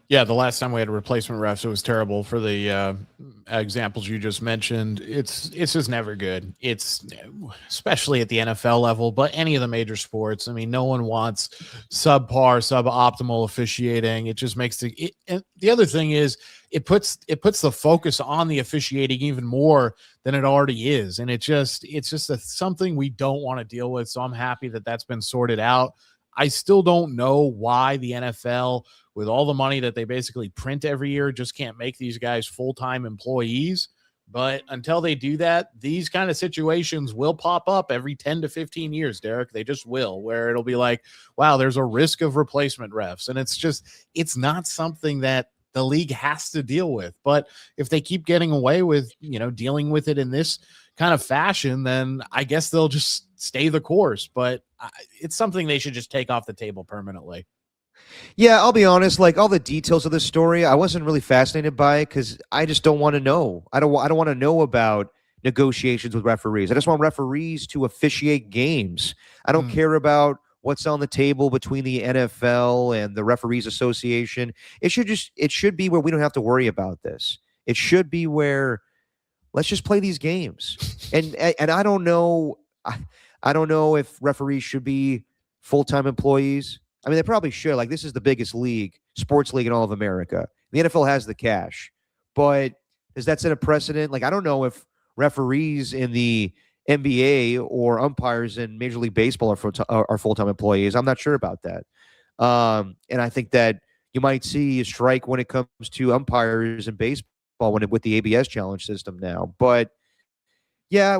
Yeah, the last time we had replacement refs, it was terrible. For the examples you just mentioned, it's just never good. It's especially at the NFL level, but any of the major sports. I mean, no one wants subpar, suboptimal officiating. It just makes and the other thing is it puts the focus on the officiating even more than it already is, and it's just something we don't want to deal with. So I'm happy that that's been sorted out. I still don't know why the NFL, with all the money that they basically print every year, just can't make these guys full-time employees. But until they do that, these kind of situations will pop up every 10 to 15 years, Derek. They just will, where it'll be like, wow, there's a risk of replacement refs. And it's not something that the league has to deal with. But if they keep getting away with, dealing with it in this kind of fashion, then I guess they'll just stay the course. But it's something they should just take off the table permanently. Yeah, I'll be honest. Like, all the details of the story, I wasn't really fascinated by it because I just don't want to know. I don't want to know about negotiations with referees. I just want referees to officiate games. I don't care about what's on the table between the NFL and the Referees Association. It should be where we don't have to worry about this. It should be where let's just play these games. And I don't know. I don't know if referees should be full-time employees. I mean, they probably should. Like, this is the biggest sports league in all of America. The NFL has the cash. But does that set a precedent? Like, I don't know if referees in the NBA or umpires in Major League Baseball are full-time employees. I'm not sure about that. And I think that you might see a strike when it comes to umpires in baseball with the ABS challenge system now. But, yeah,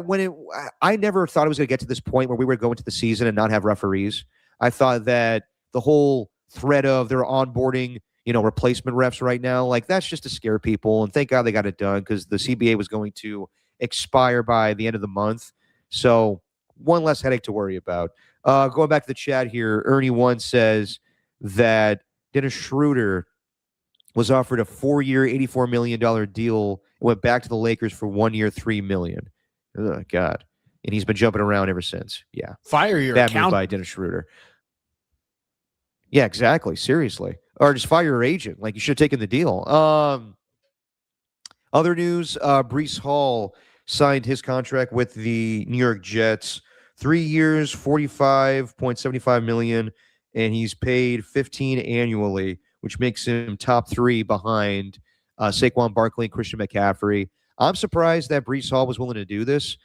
I never thought it was going to get to this point where we were going to the season and not have referees. I thought that the whole threat of their onboarding, replacement refs right now, like, that's just to scare people. And thank God they got it done because the CBA was going to expire by the end of the month. So one less headache to worry about. Going back to the chat here, Ernie1 says that Dennis Schroeder was offered a 4-year, $84 million deal and went back to the Lakers for 1 year, $3 million. Oh, God. And he's been jumping around ever since. Yeah. Fire your bad account. Move by Dennis Schroeder. Yeah, exactly. Seriously. Or just fire your agent. Like, you should have taken the deal. Other news, Breece Hall signed his contract with the New York Jets. 3 years, $45.75 million, and he's paid $15 annually, which makes him top 3 behind Saquon Barkley and Christian McCaffrey. I'm surprised that Breece Hall was willing to do this.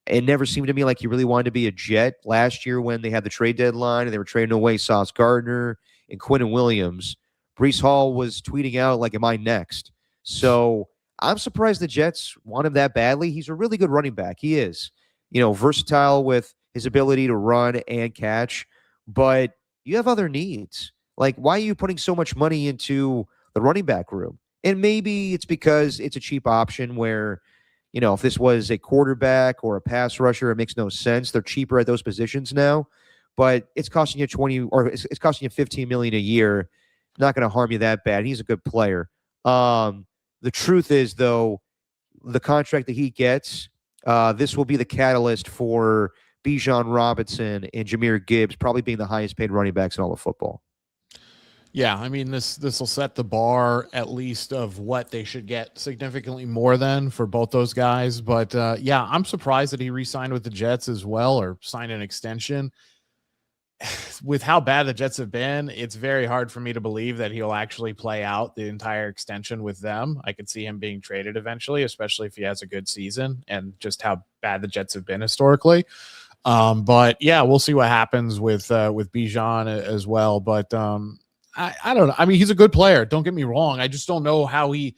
It never seemed to me like he really wanted to be a Jet. Last year when they had the trade deadline and they were trading away Sauce Gardner and Quinnen Williams, Breece Hall was tweeting out, like, am I next? So I'm surprised the Jets want him that badly. He's a really good running back. He is, versatile with his ability to run and catch, but you have other needs. Like, why are you putting so much money into the running back room? And maybe it's because it's a cheap option where, if this was a quarterback or a pass rusher, it makes no sense. They're cheaper at those positions now, but it's costing you it's costing you $15 million a year. Not going to harm you that bad. He's a good player. The truth is, though, the contract that he gets, this will be the catalyst for Bijan Robinson and Jahmyr Gibbs probably being the highest paid running backs in all of football. Yeah, I mean, this will set the bar at least of what they should get significantly more than for both those guys. But yeah, I'm surprised that he re-signed with the Jets as well, or signed an extension. With how bad the Jets have been, it's very hard for me to believe that he'll actually play out the entire extension with them. I could see him being traded eventually, especially if he has a good season and just how bad the Jets have been historically. But yeah, we'll see what happens with Bijan as well. But I don't know. I mean, he's a good player. Don't get me wrong. I just don't know how he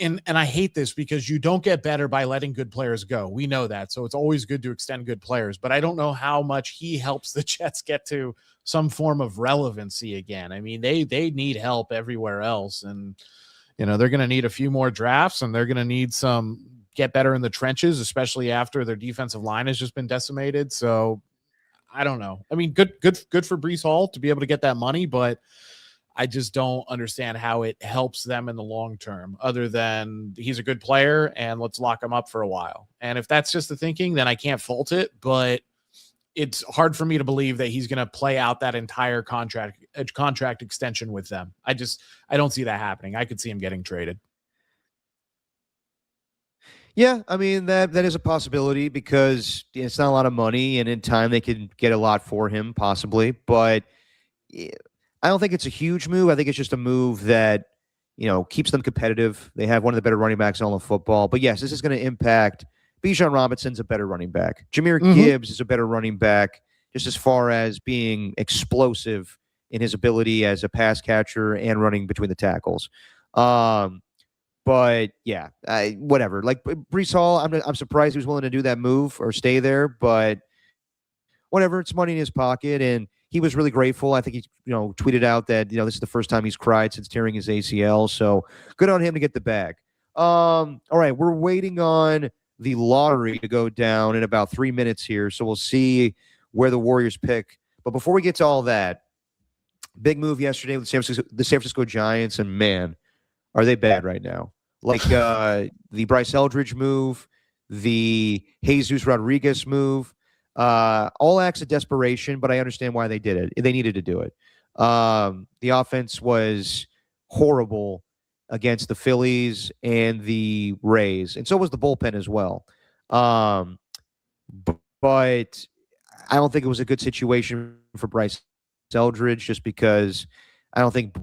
and I hate this because you don't get better by letting good players go. We know that. So it's always good to extend good players, but I don't know how much he helps the Jets get to some form of relevancy again. I mean, they need help everywhere else. And, they're going to need a few more drafts, and they're going to need some get better in the trenches, especially after their defensive line has just been decimated. So I don't know. I mean, good for Breece Hall to be able to get that money, but I just don't understand how it helps them in the long term, other than he's a good player and let's lock him up for a while. And if that's just the thinking, then I can't fault it, but it's hard for me to believe that he's going to play out that entire contract extension with them. I don't see that happening. I could see him getting traded. Yeah, I mean, that is a possibility because it's not a lot of money, and in time they could get a lot for him possibly, but I don't think it's a huge move. I think it's just a move that, keeps them competitive. They have one of the better running backs in all of football. But yes, this is going to impact. Bijan Robinson's a better running back. Jahmyr Gibbs is a better running back, just as far as being explosive in his ability as a pass catcher and running between the tackles. But But yeah, whatever. Like Breece Hall, I'm surprised he was willing to do that move or stay there, but whatever. It's money in his pocket, and he was really grateful. I think he, tweeted out that this is the first time he's cried since tearing his ACL. So good on him to get the bag. All right, we're waiting on the lottery to go down in about 3 minutes here, so we'll see where the Warriors pick. But before we get to all that, big move yesterday with the San Francisco Giants, and man, are they bad right now. Like the Bryce Eldridge move, the Jesus Rodriguez move, all acts of desperation, but I understand why they did it. They needed to do it. The offense was horrible against the Phillies and the Rays, and so was the bullpen as well. But I don't think it was a good situation for Bryce Eldridge, just because I don't think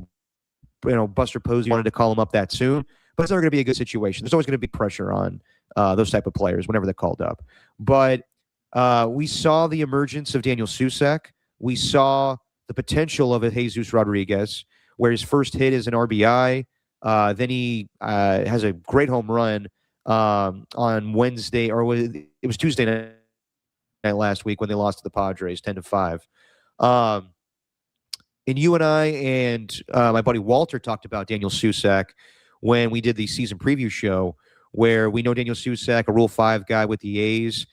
Buster Posey wanted to call him up that soon. But it's never going to be a good situation. There's always going to be pressure on those type of players whenever they're called up. But we saw the emergence of Daniel Susac. We saw the potential of a Jesus Rodriguez, where his first hit is an RBI. Then he has a great home run on Wednesday, or it was Tuesday night last week when they lost to the Padres 10-5. And you and I and my buddy Walter talked about Daniel Susac when we did the season preview show, where we know Daniel Susac, a Rule 5 guy with the A's.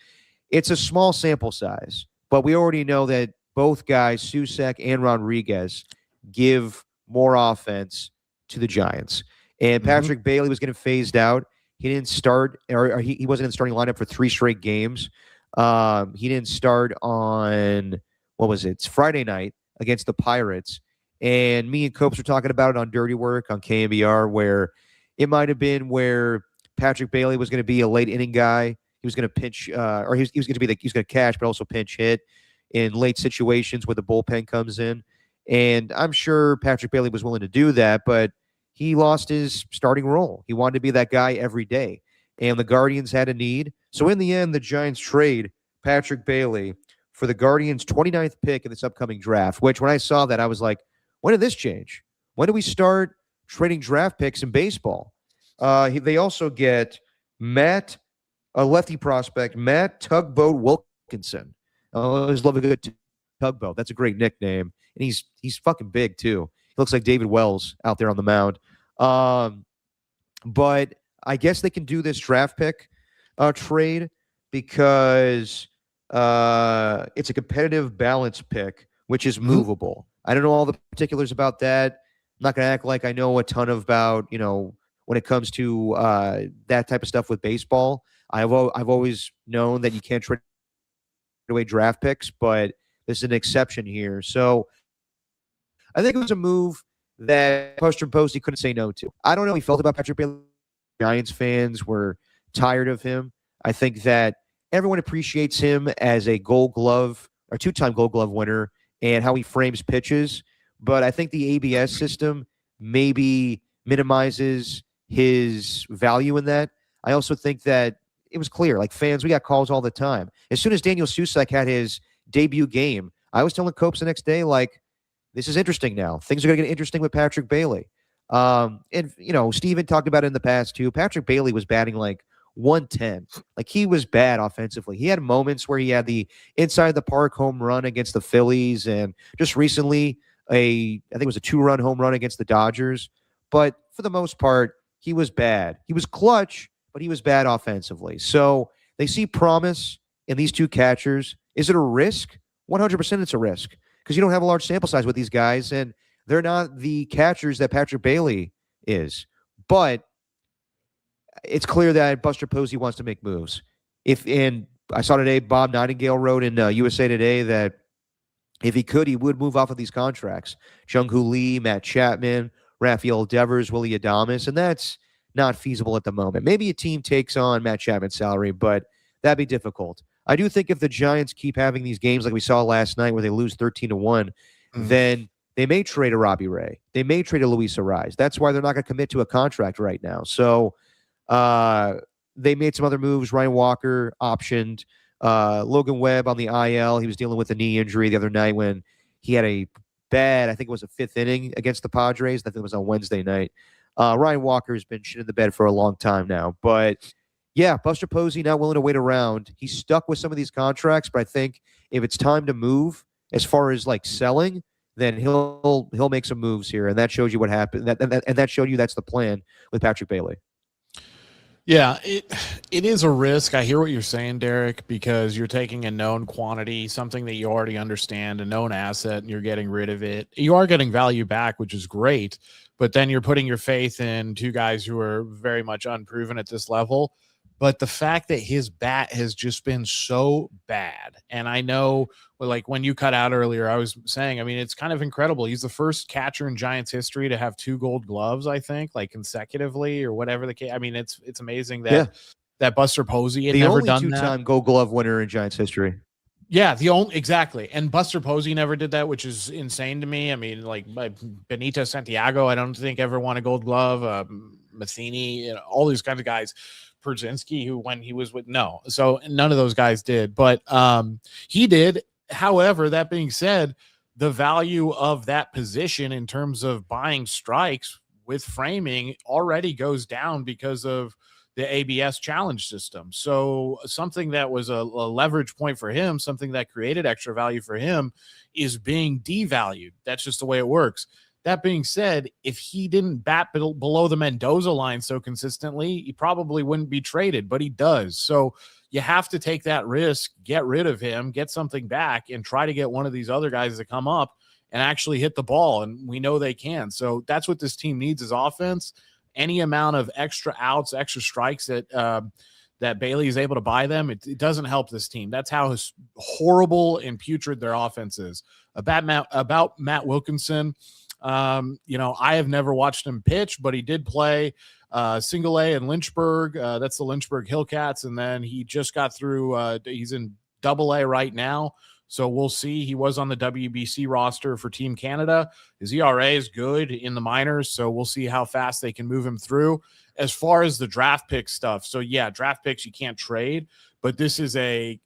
It's a small sample size, but we already know that both guys, Susac and Rodriguez, give more offense to the Giants. And Patrick Bailey was getting phased out. He didn't start, or he wasn't in the starting lineup for 3 straight games. He didn't start on, it's Friday night against the Pirates. And me and Copes were talking about it on Dirty Work on KMBR, where it might have been where Patrick Bailey was going to be a late inning guy. He was going to pinch, or he was going to catch, but also pinch hit in late situations where the bullpen comes in. And I'm sure Patrick Bailey was willing to do that, but he lost his starting role. He wanted to be that guy every day. And the Guardians had a need. So in the end, the Giants trade Patrick Bailey for the Guardians' 29th pick in this upcoming draft, which when I saw that, I was like, when did this change? When did we start trading draft picks in baseball? They also get a lefty prospect, Matt Tugboat Wilkinson. I always love a good tugboat. That's a great nickname. And he's fucking big, too. He looks like David Wells out there on the mound. But I guess they can do this draft pick trade because it's a competitive balance pick, which is movable. I don't know all the particulars about that. I'm not going to act like I know a ton about, when it comes to that type of stuff with baseball. I've always known that you can't trade away draft picks, but this is an exception here. So I think it was a move that Buster Posey couldn't say no to. I don't know how he felt about Patrick Bailey. Giants fans were tired of him. I think that everyone appreciates him as a Gold Glove or 2-time Gold Glove winner and how he frames pitches. But I think the ABS system maybe minimizes his value in that. I also think that it was clear, like fans, we got calls all the time. As soon as Daniel Susac had his debut game, I was telling Copes the next day, like, this is interesting now. Things are going to get interesting with Patrick Bailey. And, Steven talked about it in the past, too. Patrick Bailey was batting like 110. Like, he was bad offensively. He had moments where he had the inside the park home run against the Phillies, and just recently, I think it was a 2-run home run against the Dodgers. But for the most part, he was bad. He was clutch, but he was bad offensively. So they see promise in these two catchers. Is it a risk? 100% it's a risk, because you don't have a large sample size with these guys, and they're not the catchers that Patrick Bailey is. But it's clear that Buster Posey wants to make moves. And I saw today Bob Nightingale wrote in USA Today that if he could, he would move off of these contracts. Jung-Hoo Lee, Matt Chapman, Rafael Devers, Willie Adames, and that's not feasible at the moment. Maybe a team takes on Matt Chapman's salary, but that'd be difficult. I do think if the Giants keep having these games like we saw last night where they lose 13-1, then they may trade a Robbie Ray. They may trade a Luis Ariz. That's why they're not going to commit to a contract right now. So they made some other moves. Ryan Walker optioned. Logan Webb on the IL. He was dealing with a knee injury the other night when he had a bad, I think it was a 5th inning against the Padres. I think it was on Wednesday night. Ryan Walker's been shit in the bed for a long time now. But yeah, Buster Posey not willing to wait around. He's stuck with some of these contracts, but I think if it's time to move, as far as like selling, then he'll make some moves here, and that shows you what happened. That showed you that's the plan with Patrick Bailey. Yeah, it is a risk. I hear what you're saying, Derek, because you're taking a known quantity, something that you already understand, a known asset, and you're getting rid of it. You are getting value back, which is great, but then you're putting your faith in two guys who are very much unproven at this level. But the fact that his bat has just been so bad, and I know, like when you cut out earlier, I was saying, I mean, it's kind of incredible. He's the first catcher in Giants history to have 2 Gold Gloves, I think, like consecutively or whatever the case. I mean, it's amazing that that Buster Posey had never done that. The only 2-time Gold Glove winner in Giants history. Yeah, the only exactly. And Buster Posey never did that, which is insane to me. I mean, like Benito Santiago, I don't think ever won a Gold Glove. Matheny, all these kinds of guys. Perzinski, who when he was with so none of those guys did, but he did. However, that being said, the value of that position in terms of buying strikes with framing already goes down because of the ABS challenge system. So something that was a leverage point for him, something that created extra value for him, is being devalued. That's just the way it works. That being said, if he didn't bat below the Mendoza line so consistently, he probably wouldn't be traded, but he does. So you have to take that risk, get rid of him, get something back, and try to get one of these other guys to come up and actually hit the ball. And we know they can. So that's what this team needs is offense. Any amount of extra outs, extra strikes that that Bailey is able to buy them, it doesn't help this team. That's how horrible and putrid their offense is. About Matt Wilkinson, I have never watched him pitch, but he did play single A in Lynchburg. That's the Lynchburg Hillcats. And then he just got through, he's in double A right now. So we'll see. He was on the WBC roster for Team Canada. His ERA is good in the minors. So we'll see how fast they can move him through. As far as the draft pick stuff. So yeah, draft picks you can't trade, but this is a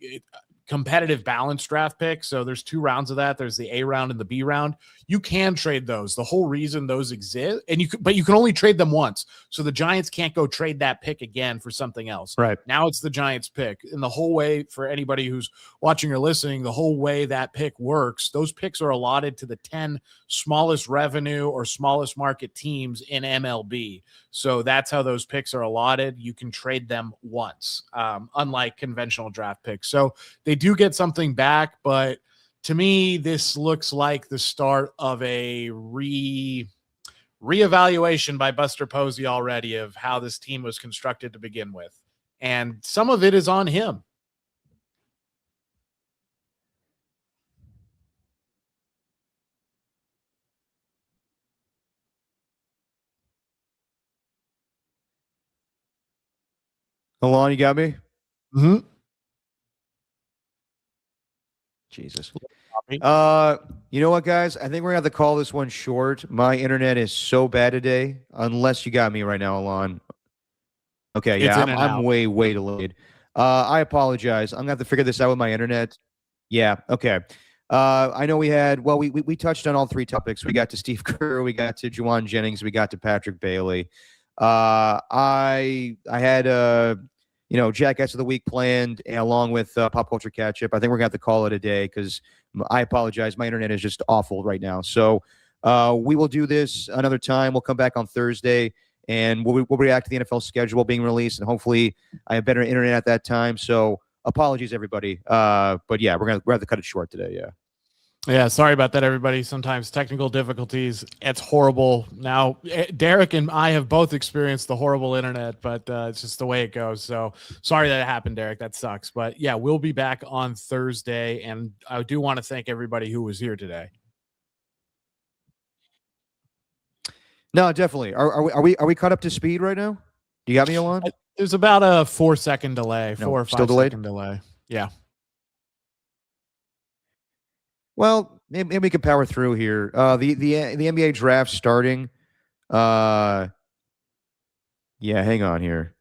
competitive balanced draft pick. So there's 2 rounds of that. There's the A round and the B round. You can trade those. The whole reason those exist, but you can only trade them once. So the Giants can't go trade that pick again for something else. Right. Now it's the Giants pick. And the whole way, for anybody who's watching or listening, the whole way that pick works, those picks are allotted to the 10 smallest revenue or smallest market teams in MLB. So that's how those picks are allotted. You can trade them once, unlike conventional draft picks. So they do get something back, but to me, this looks like the start of a reevaluation by Buster Posey already of how this team was constructed to begin with. And some of it is on him. Alon, you got me? Mm-hmm. Jesus. You know what, guys? I think we're gonna have to call this one short. My internet is so bad today. Unless you got me right now, Alon. Okay, yeah, I'm way delayed. I apologize. I'm gonna have to figure this out with my internet. Yeah, okay. I know we had we touched on all 3 topics. We got to Steve Kerr, we got to Jauan Jennings, we got to Patrick Bailey. I had Jackass of the Week planned along with Pop Culture Catch-Up. I think we're going to have to call it a day because I apologize. My internet is just awful right now. So we will do this another time. We'll come back on Thursday, and we'll react to the NFL schedule being released, and hopefully I have better internet at that time. So apologies, everybody. But, yeah, we're going to have to cut it short today, yeah. Yeah, sorry about that, everybody. Sometimes technical difficulties. It's horrible. Now, Derek and I have both experienced the horrible internet, but it's just the way it goes. So sorry that it happened, Derek. That sucks. But yeah, we'll be back on Thursday, and I do want to thank everybody who was here today. No, definitely. Are we caught up to speed right now? Do you got me, Alon? There's about a 4-second delay, 4 or 5 second delay. Yeah. Well, maybe we can power through here. The NBA draft starting. Yeah, hang on here.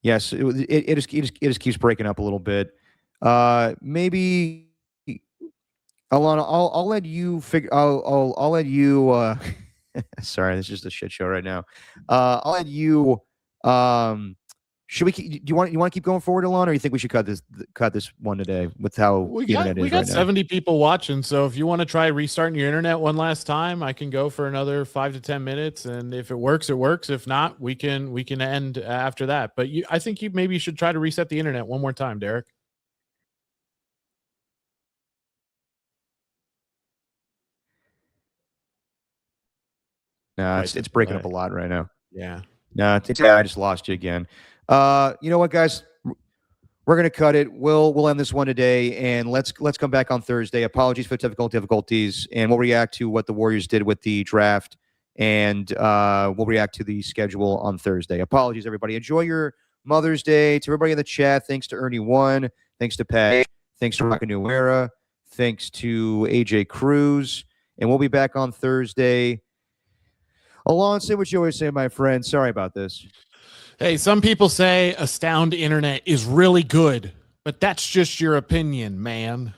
Yes, it just keeps breaking up a little bit. Maybe, Alana, I'll let you figure. I'll let you. Sorry, this is just a shit show right now. I'll add you. Should we? Do you want to keep going forward, Alon, or you think we should cut this one today with how we the got internet is got right 70 people watching, so if you want to try restarting your internet one last time, I can go for another 5 to 10 minutes, and if it works, it works. If not, we can end after that. But I think you maybe should try to reset the internet one more time, Derek. No, it's breaking up a lot right now. Yeah. No, I just lost you again. You know what, guys? We're gonna cut it. We'll end this one today, and let's come back on Thursday. Apologies for the technical difficulties, and we'll react to what the Warriors did with the draft, and we'll react to the schedule on Thursday. Apologies, everybody. Enjoy your Mother's Day. To everybody in the chat, thanks to Ernie1, thanks to Pat, thanks to Rock New Era, thanks to AJ Cruz, and we'll be back on Thursday. Alon, say what you always say, my friend. Sorry about this. Hey, some people say Astound Internet is really good, but that's just your opinion, man.